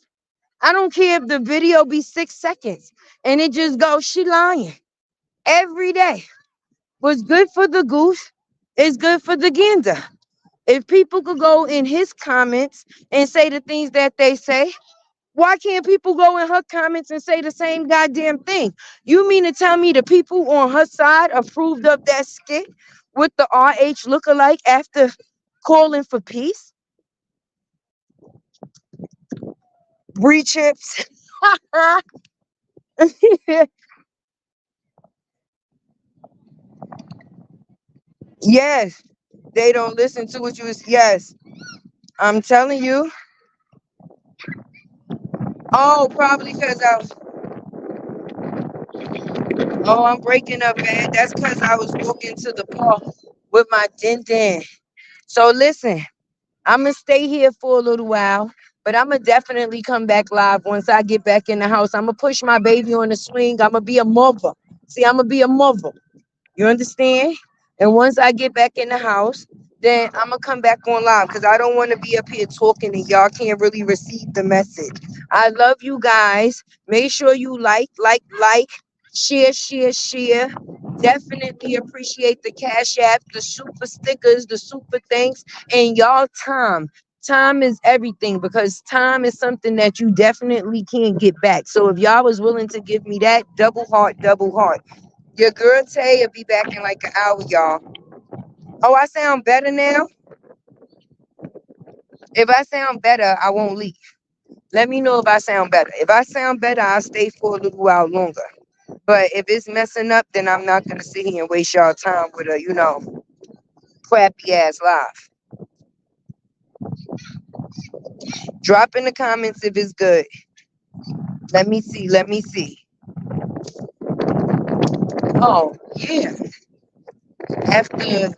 I don't care if the video be 6 seconds and it just goes, she lying. Every day. What's good for the goose is good for the gander. If people could go in his comments and say the things that they say, why can't people go in her comments and say the same goddamn thing? You mean to tell me the people on her side approved of that skit with the RH lookalike after calling for peace? Bree chips. Yes, they don't listen to what you was. Yes, I'm telling you. Oh, probably because I was. Oh, I'm breaking up, man. That's because I was walking to the park with my din din. So listen, I'm gonna stay here for a little while, but I'm gonna definitely come back live once I get back in the house. I'm gonna push my baby on the swing. I'm gonna be a mother. See, I'm gonna be a mother. You understand? And once I get back in the house, then I'm gonna come back on live, because I don't want to be up here talking and y'all can't really receive the message. I love you guys. Make sure you like, share, share, share. Definitely appreciate the Cash App, the super stickers, the super thanks, and y'all time. Time is everything, because time is something that you definitely can't get back. So if y'all was willing to give me that, double heart, double heart. Your girl Tay will be back in like an hour, y'all. Oh, I sound better now? If I sound better, I won't leave. Let me know if I sound better. If I sound better, I'll stay for a little while longer. But if it's messing up, then I'm not going to sit here and waste y'all time with a, crappy ass live. Drop in the comments if it's good. Let me see. Let me see. Oh, yeah. After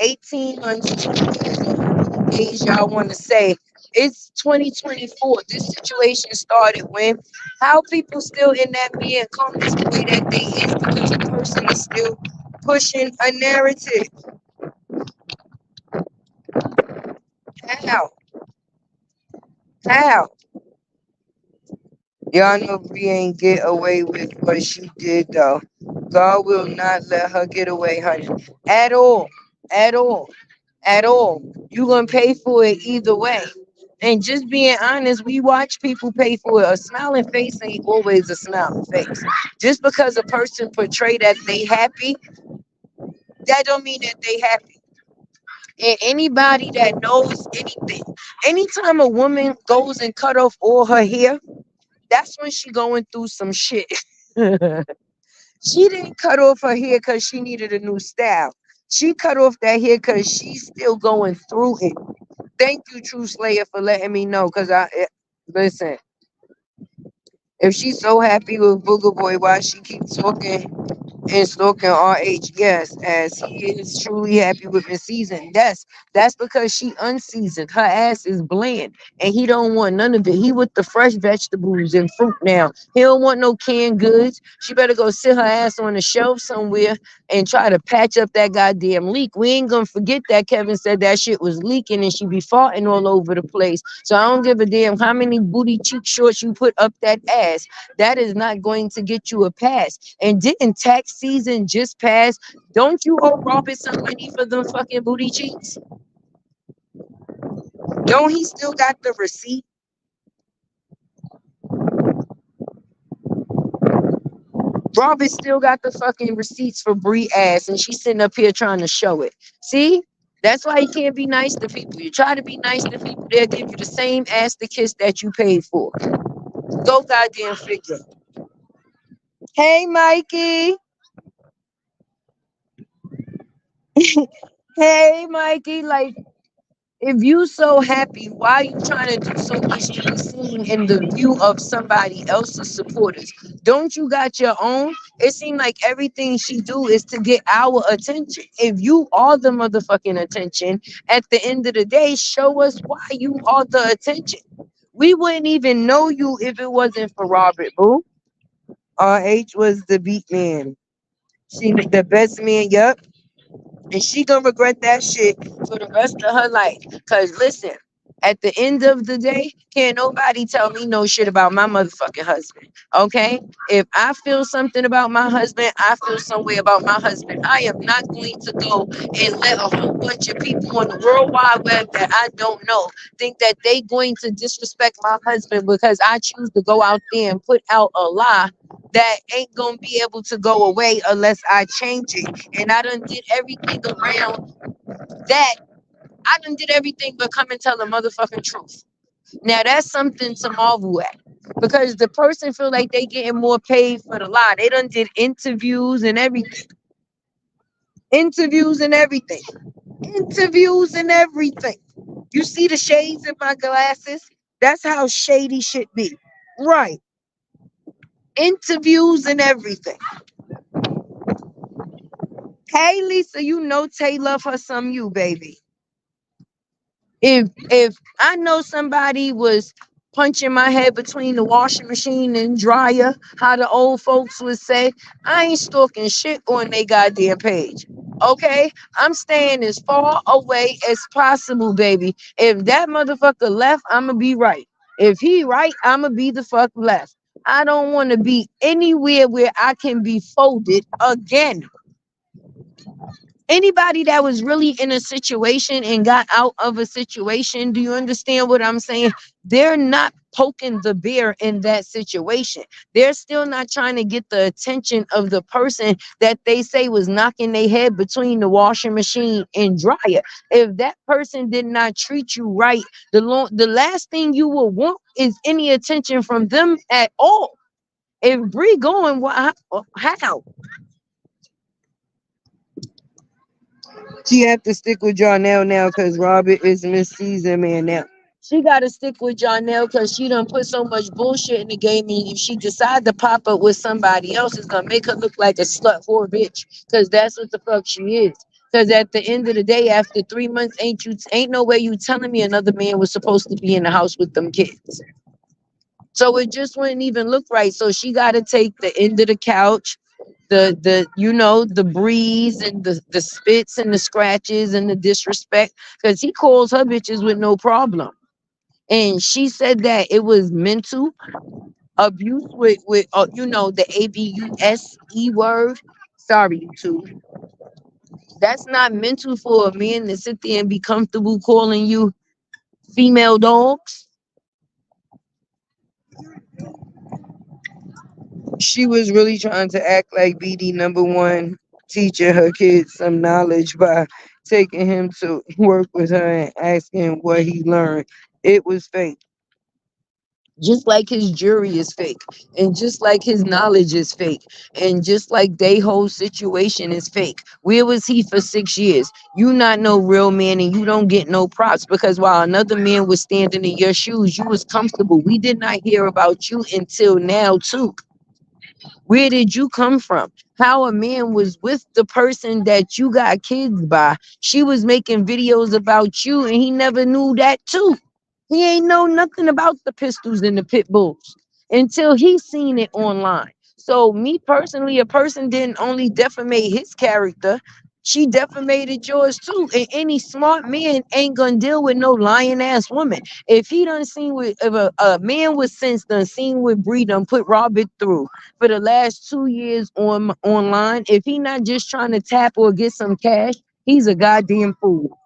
18 months, 2 years, or how many days y'all want to say, it's 2024. This situation started when? How people still in that man comments the way that they is, because the person is still pushing a narrative. How? How? Y'all know Bree ain't get away with what she did though. God will not let her get away, honey. At all. At all. At all. You gonna pay for it either way. And just being honest, we watch people pay for it. A smiling face ain't always a smiling face. Just because a person portray that they happy, that don't mean that they happy. And anybody that knows anything, anytime a woman goes and cut off all her hair, that's when she going through some shit. She didn't cut off her hair because she needed a new style. She cut off that hair because she's still going through it. Thank you, True Slayer, for letting me know. Listen, if she's so happy with Booger Boy, why she keep talking and stalking RH? Yes, as he is truly happy with his season. That's because she unseasoned. Her ass is bland, and he don't want none of it. He with the fresh vegetables and fruit now. He don't want no canned goods. She better go sit her ass on the shelf somewhere and try to patch up that goddamn leak. We ain't gonna forget that Kevin said that shit was leaking and she be farting all over the place. So I don't give a damn how many booty cheek shorts you put up that ass. That is not going to get you a pass. And didn't tax season just pass? Don't you owe Robert some money for them fucking booty cheeks? Don't he still got the receipt? Robert still got the fucking receipts for Bree ass, and she's sitting up here trying to show it. See? That's why you can't be nice to people. You try to be nice to people, they'll give you the same ass to kiss that you paid for. Go goddamn figure. Hey, Mikey. Hey, Mikey. Like, if you so happy, why you trying to do so much to be seen in the view of somebody else's supporters? Don't you got your own? It seems like everything she do is to get our attention. If you are the motherfucking attention, at the end of the day, show us why you are the attention. We wouldn't even know you if it wasn't for Robert, boo. RH was the beat man. She the best man, yup. And she gonna regret that shit for the rest of her life. Cause listen, at the end of the day, can't nobody tell me no shit about my motherfucking husband. Okay? If I feel something about my husband, I feel some way about my husband. I am not going to go and let a whole bunch of people on the World Wide Web that I don't know think that they going to disrespect my husband because I choose to go out there and put out a lie that ain't gonna be able to go away unless I change it. And I done did everything around that. I done did everything but come and tell the motherfucking truth. Now that's something to marvel at. Because the person feel like they getting more paid for the lie. They done did interviews and everything. Interviews and everything. Interviews and everything. You see the shades in my glasses? That's how shady shit be. Right. Interviews and everything. Hey Lisa, you know Tay love her some you, baby. If I know somebody was punching my head between the washing machine and dryer, how the old folks would say, I ain't stalking shit on they goddamn page. Okay? I'm staying as far away as possible, baby. If that motherfucker left, I'ma be right. If he right, I'ma be the fuck left. I don't want to be anywhere where I can be folded again. Anybody that was really in a situation and got out of a situation, do you understand what I'm saying? They're not poking the bear in that situation. They're still not trying to get the attention of the person that they say was knocking their head between the washing machine and dryer. If that person did not treat you right, the last thing you will want is any attention from them at all. If Bree going, how? She have to stick with Jarnell now because Robert is Miss Season Man now. She got to stick with Jarnell because she done put so much bullshit in the game. And if she decide to pop up with somebody else, it's going to make her look like a slut whore bitch because that's what the fuck she is. Because at the end of the day, after 3 months, ain't no way you telling me another man was supposed to be in the house with them kids. So it just wouldn't even look right. So she got to take the end of the couch, the breeze and the spits and the scratches and the disrespect, because he calls her bitches with no problem. And she said that it was mental. abuse with you know, the abuse word. Sorry, YouTube. That's not mental for a man to sit there and be comfortable calling you female dogs. She was really trying to act like BD number one, teaching her kids some knowledge by taking him to work with her and asking what he learned. It was fake. Just like his jury is fake, and just like his knowledge is fake, and just like they whole situation is fake. Where was he for 6 years? You not no real man, and you don't get no props, because while another man was standing in your shoes, you was comfortable. We did not hear about you until now too. Where did you come from? How a man was with the person that you got kids by. She was making videos about you, and he never knew that too. He ain't know nothing about the pistols and the pit bulls until he seen it online. So me personally, a person didn't only defamate his character, she defamated yours too. And any smart man ain't gonna deal with no lying ass woman. If he done seen with, if a man with sense done seen with Bree done put Robert through for the last 2 years online, if he not just trying to tap or get some cash, he's a goddamn fool.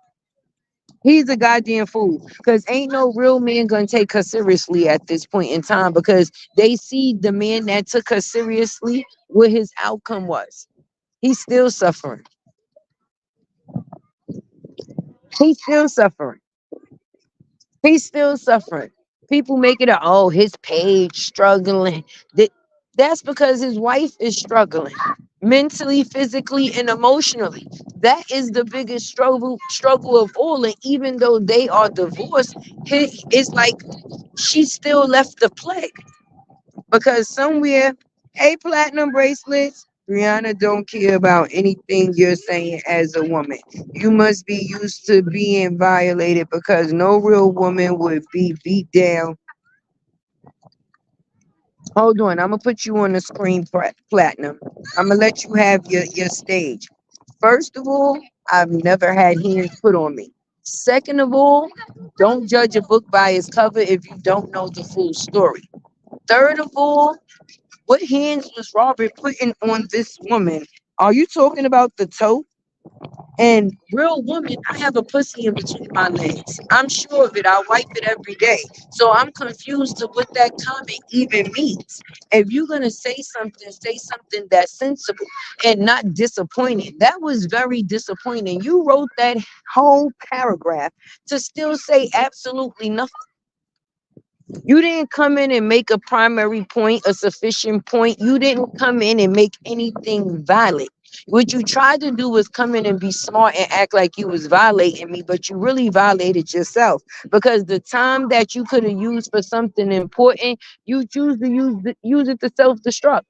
He's a goddamn fool, because ain't no real man gonna take her seriously at this point in time, because they see the man that took her seriously, what his outcome was. He's still suffering. He's still suffering. He's still suffering. People make it a, oh, his page struggling. That that's because his wife is struggling mentally, physically, and emotionally. That is the biggest struggle of all. And even though they are divorced, it's like she still left the plague. Because somewhere, hey, platinum bracelets, Rihanna don't care about anything you're saying as a woman. You must be used to being violated, because no real woman would be beat down. Hold on, I'm gonna put you on the screen, platinum. I'm gonna let you have your stage. First of all, I've never had hands put on me. Second of all, don't judge a book by its cover if you don't know the full story. Third of all, what hands was Robert putting on this woman? Are you talking about the toe? And real woman, I have a pussy in between my legs. I'm sure of it. I wipe it every day. So I'm confused to what that comment even means. If you're gonna say something that's sensible and not disappointing. That was very disappointing. You wrote that whole paragraph to still say absolutely nothing. You didn't come in and make a primary point, a sufficient point. You didn't come in and make anything valid. What you tried to do was come in and be smart and act like you was violating me, but you really violated yourself, because the time that you could have used for something important, you choose to use it to self-destruct.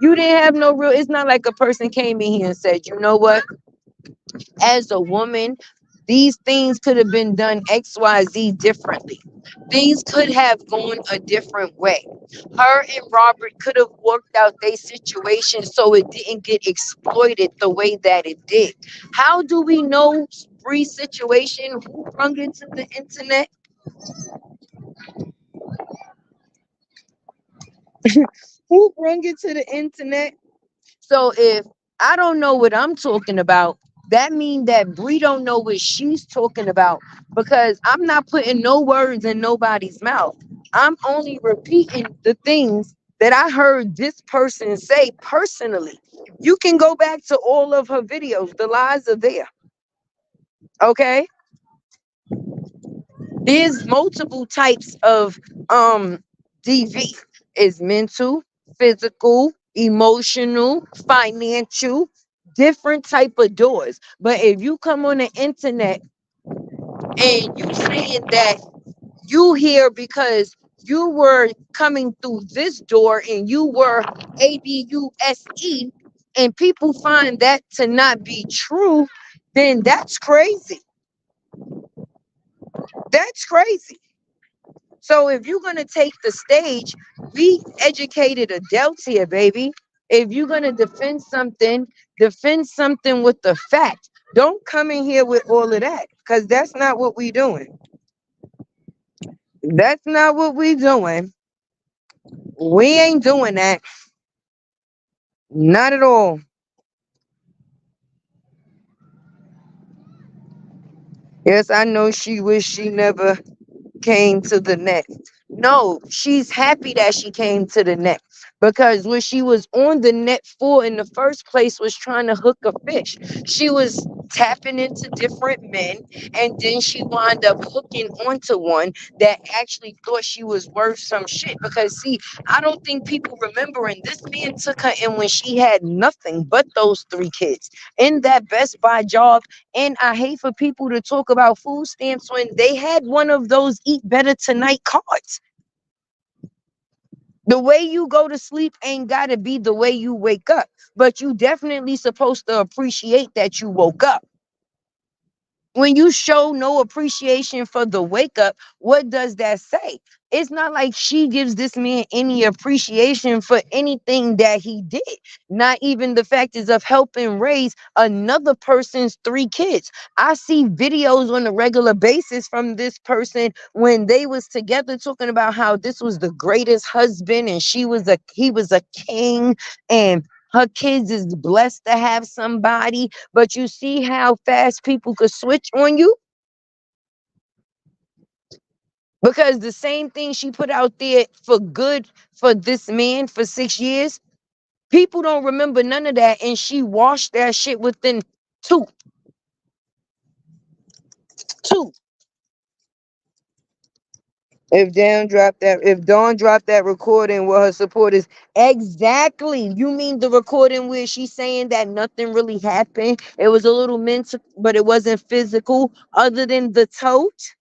You didn't have no real. It's not like a person came in here and said, you know what? As a woman, these things could have been done XYZ differently. Things could have gone a different way. Her and Robert could have worked out their situation so it didn't get exploited the way that it did. How do we know Bree's situation? Who brung it to the internet? Who brung it to the internet? So if I don't know what I'm talking about, that means that Bree don't know what she's talking about, because I'm not putting no words in nobody's mouth. I'm only repeating the things that I heard this person say personally. You can go back to all of her videos. The lies are there. Okay? There's multiple types of DV. Is mental, physical, emotional, financial, different type of doors. But if you come on the internet and you saying that you here because you were coming through this door and you were ABUSE, and people find that to not be true, then that's crazy. That's crazy. So if you're gonna take the stage, we educated adults here, baby. If you're gonna defend something with the fact. Don't come in here with all of that, because that's not what we doing. That's not what we doing. We ain't doing that. Not at all. Yes, I know she wish she never came to the net. No, she's happy that she came to the net because what she was on the net for in the first place was trying to hook a fish. She was tapping into different men, and then she wound up hooking onto one that actually thought she was worth some shit. Because see, I don't think people remember, and this man took her in when she had nothing but those three kids in that Best Buy job. And I hate for people to talk about food stamps when they had one of those Eat Better Tonight cards. The way you go to sleep ain't got to be the way you wake up, but you definitely supposed to appreciate that you woke up. When you show no appreciation for the wake up, what does that say? It's not like she gives this man any appreciation for anything that he did. Not even the fact is of helping raise another person's three kids. I see videos on a regular basis from this person when they was together talking about how this was the greatest husband and he was a king, and her kids is blessed to have somebody. But you see how fast people could switch on you? Because the same thing she put out there for good for this man for 6 years, people don't remember none of that. And she washed that shit within two. Two. If Dawn dropped that recording with her supporters, exactly. You mean the recording where she's saying that nothing really happened? It was a little mental, but it wasn't physical, other than the tote.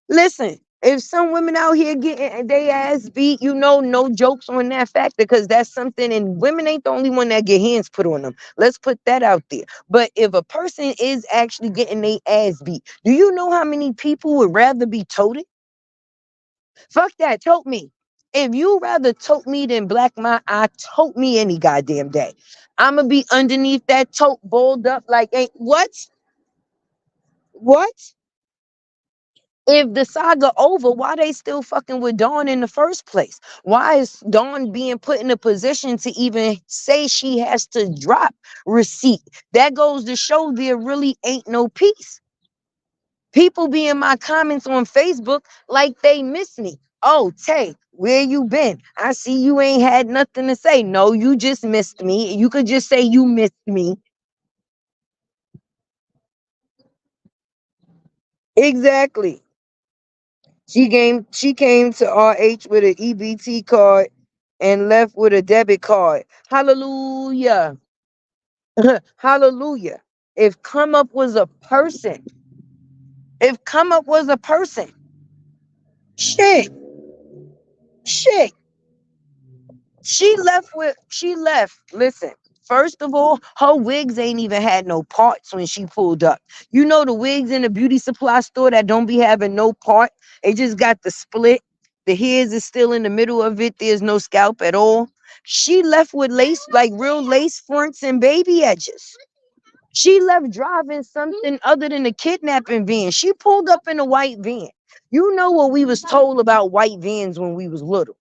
Listen, if some women out here getting their ass beat, no jokes on that factor because that's something, and women ain't the only one that get hands put on them. Let's put that out there. But if a person is actually getting their ass beat, do you know how many people would rather be toted? Fuck that, tote me. If you rather tote me than black my eye, tote me any goddamn day. I'ma be underneath that tote, balled up like ain't what? What? If the saga over, why they still fucking with Dawn in the first place? Why is Dawn being put in a position to even say she has to drop receipt? That goes to show there really ain't no peace. People be in my comments on Facebook like they miss me. Oh, Tay, where you been? I see you ain't had nothing to say. No, you just missed me. You could just say you missed me. Exactly. She came to RH with an EBT card and left with a debit card. Hallelujah. Hallelujah. If come up was a person, if come up was a person, shit, shit. She left. Listen, first of all, her wigs ain't even had no parts when she pulled up. You know the wigs in the beauty supply store that don't be having no part. They just got the split. The hairs is still in the middle of it. There's no scalp at all. She left with lace, like real lace fronts and baby edges. She left driving something other than a kidnapping van. She pulled up in a white van. You know what we was told about white vans when we was little.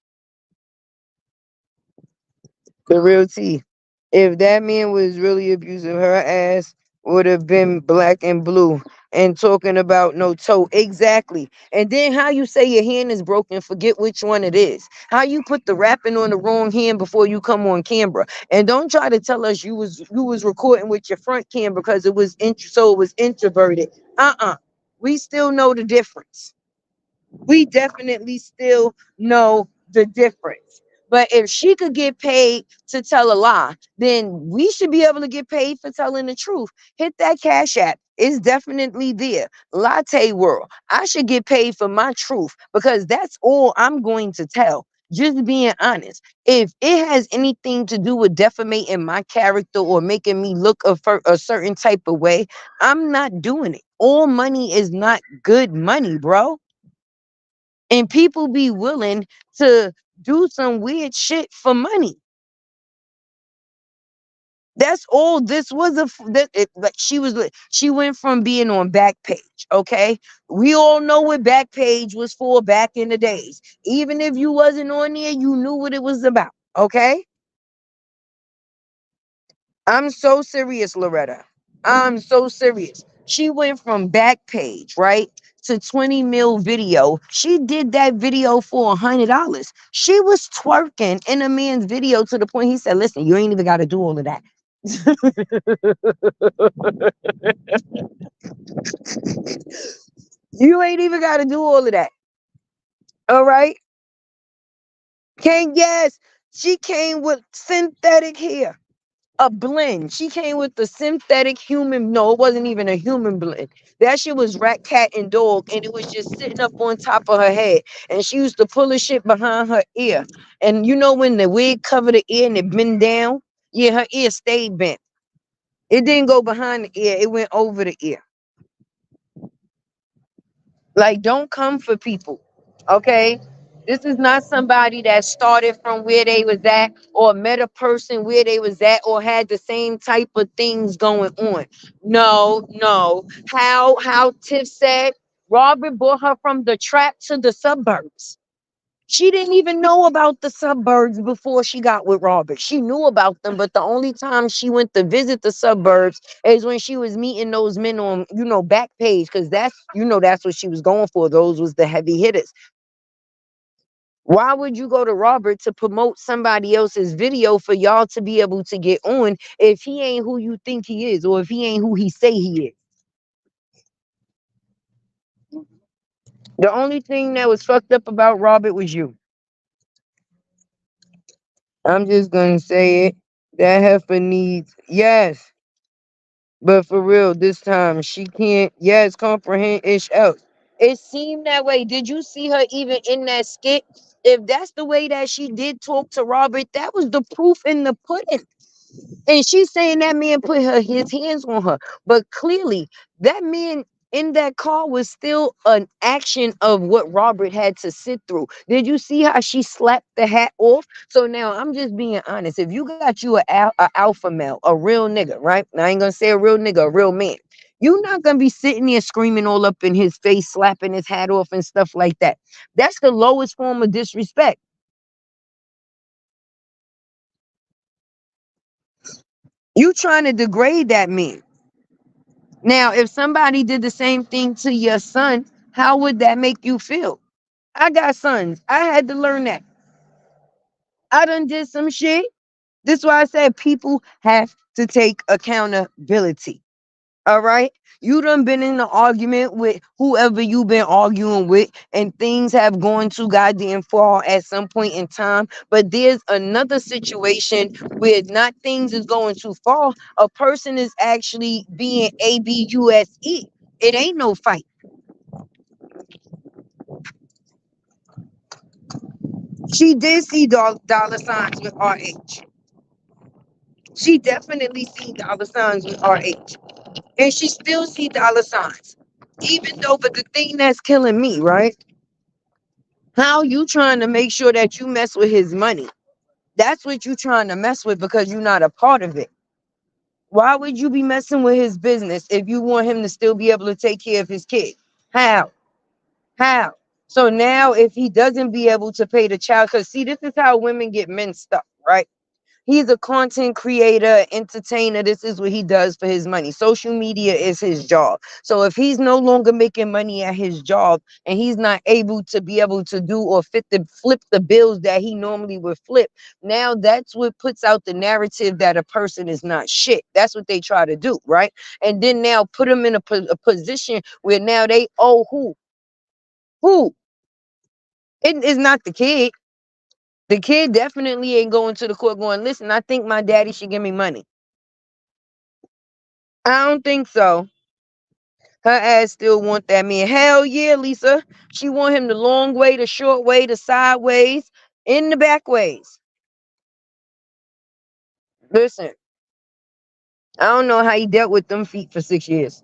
The real tea. If that man was really abusing her ass, would have been black and blue and talking about no toe. Exactly. And then how you say your hand is broken, forget which one it is. How you put the wrapping on the wrong hand before you come on camera. And don't try to tell us you was recording with your front cam because so it was introverted. Uh-uh. We still know the difference. We definitely still know the difference. But if she could get paid to tell a lie, then we should be able to get paid for telling the truth. Hit that cash app. It's definitely there. Latte world. I should get paid for my truth because that's all I'm going to tell. Just being honest. If it has anything to do with defamating my character or making me look a certain type of way, I'm not doing it. All money is not good money, bro. And people be willing to do some weird shit for money. That's all this was. Like she went from being on Backpage. Okay, we all know what Backpage was for back in the days. Even if you wasn't on there, you knew what it was about. Okay, I'm so serious, Loretta. I'm so serious. She went from Backpage, right, to 20 mil video. She did that video for $100. She was twerking in a man's video to the point he said, "Listen, you ain't even got to do all of that." You ain't even got to do all of that. All right. Yes, she came with synthetic hair, a blend. She came with the synthetic human. No, it wasn't even a human blend. That shit was rat, cat, and dog, and it was just sitting up on top of her head. And she used to pull the shit behind her ear. And you know when the wig covered the ear and it bent down? Yeah, her ear stayed bent. It didn't go behind the ear, it went over the ear. Like, don't come for people, okay? This is not somebody that started from where they was at or met a person where they was at or had the same type of things going on. No, no. How Tiff said, Robert brought her from the trap to the suburbs. She didn't even know about the suburbs before she got with Robert. She knew about them, but the only time she went to visit the suburbs is when she was meeting those men on, Backpage, because that's what she was going for. Those was the heavy hitters. Why would you go to Robert to promote somebody else's video for y'all to be able to get on if he ain't who you think he is or if he ain't who he say he is? The only thing that was fucked up about Robert was you. I'm just gonna say it. That heifer needs, yes, but for real, this time she can't, yes, comprehend ish else. It seemed that way. Did you see her even in that skit? If that's the way that she did talk to Robert, that was the proof in the pudding. And she's saying that man put his hands on her. But clearly, that man in that car was still an action of what Robert had to sit through. Did you see how she slapped the hat off? So now I'm just being honest. If you got you a alpha male, a real nigga, right? Now, I ain't gonna say a real nigga, a real man. You're not gonna be sitting there screaming all up in his face, slapping his hat off and stuff like that. That's the lowest form of disrespect. You trying to degrade that man. Now, if somebody did the same thing to your son, how would that make you feel? I got sons. I had to learn that. I done did some shit. This is why I said people have to take accountability. All right. You done been in an argument with whoever you been arguing with, and things have gone to goddamn far at some point in time. But there's another situation where not things is going too far. A person is actually being abuse. It ain't no fight. She did see dollar signs with RH. She definitely see dollar signs with RH. And she still see dollar signs. Even though, but the thing that's killing me, right? How you trying to make sure that you mess with his money? That's what you trying to mess with because you're not a part of it. Why would you be messing with his business if you want him to still be able to take care of his kid? How? How? So now if he doesn't be able to pay the child, because see, this is how women get men stuck, right? He's a content creator, entertainer. This is what he does for his money. Social media is his job. So if he's no longer making money at his job and he's not able to be able to do or flip the bills that he normally would flip, now that's what puts out the narrative that a person is not shit. That's what they try to do, right? And then now put them in a position where now they owe who? Who? It is not the kid. The kid definitely ain't going to the court going, listen, I think my daddy should give me money. I don't think so. Her ass still want that man. Hell yeah, Lisa. She want him the long way, the short way, the sideways, in the back ways. Listen, I don't know how he dealt with them feet for 6 years.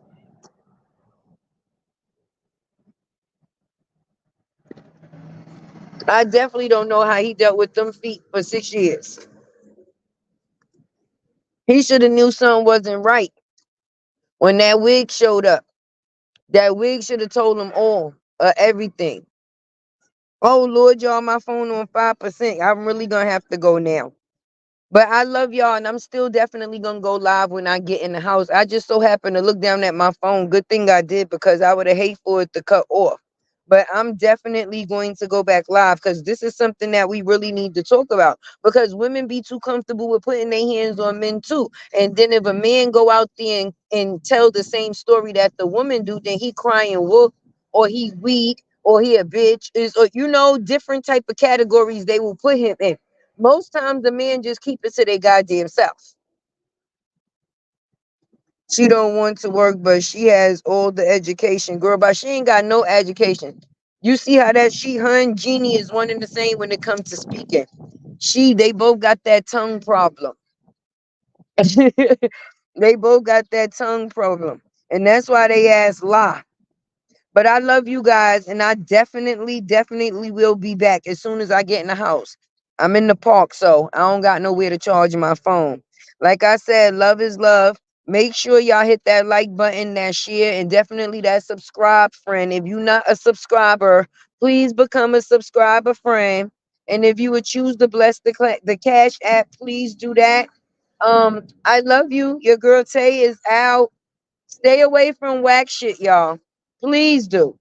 I definitely don't know how he dealt with them feet for 6 years. He should have knew something wasn't right when that wig showed up. That wig should have told him all, everything. Oh Lord, y'all, my phone on 5%. I'm really gonna have to go now. But I love y'all, and I'm still definitely gonna go live when I get in the house. I just so happened to look down at my phone. Good thing I did, because I would have hate for it to cut off. But I'm definitely going to go back live, because this is something that we really need to talk about. Because women be too comfortable with putting their hands on men too. And then if a man go out there and tell the same story that the woman do, then he crying wolf, or he weak, or he a bitch, is, or different type of categories they will put him in. Most times the men just keep it to their goddamn self. She don't want to work, but she has all the education. Girl, but she ain't got no education. You see how that her and Jeannie is one and the same when it comes to speaking. They both got that tongue problem. They both got that tongue problem. And that's why they ass lie. But I love you guys, and I definitely will be back as soon as I get in the house. I'm in the park, so I don't got nowhere to charge my phone. Like I said, love is love. Make sure y'all hit that like button, that share, and definitely that subscribe, friend. If you're not a subscriber, please become a subscriber, friend. And if you would choose to bless the Cash App, please do that. I love you. Your girl Tay is out. Stay away from whack shit, y'all. Please do.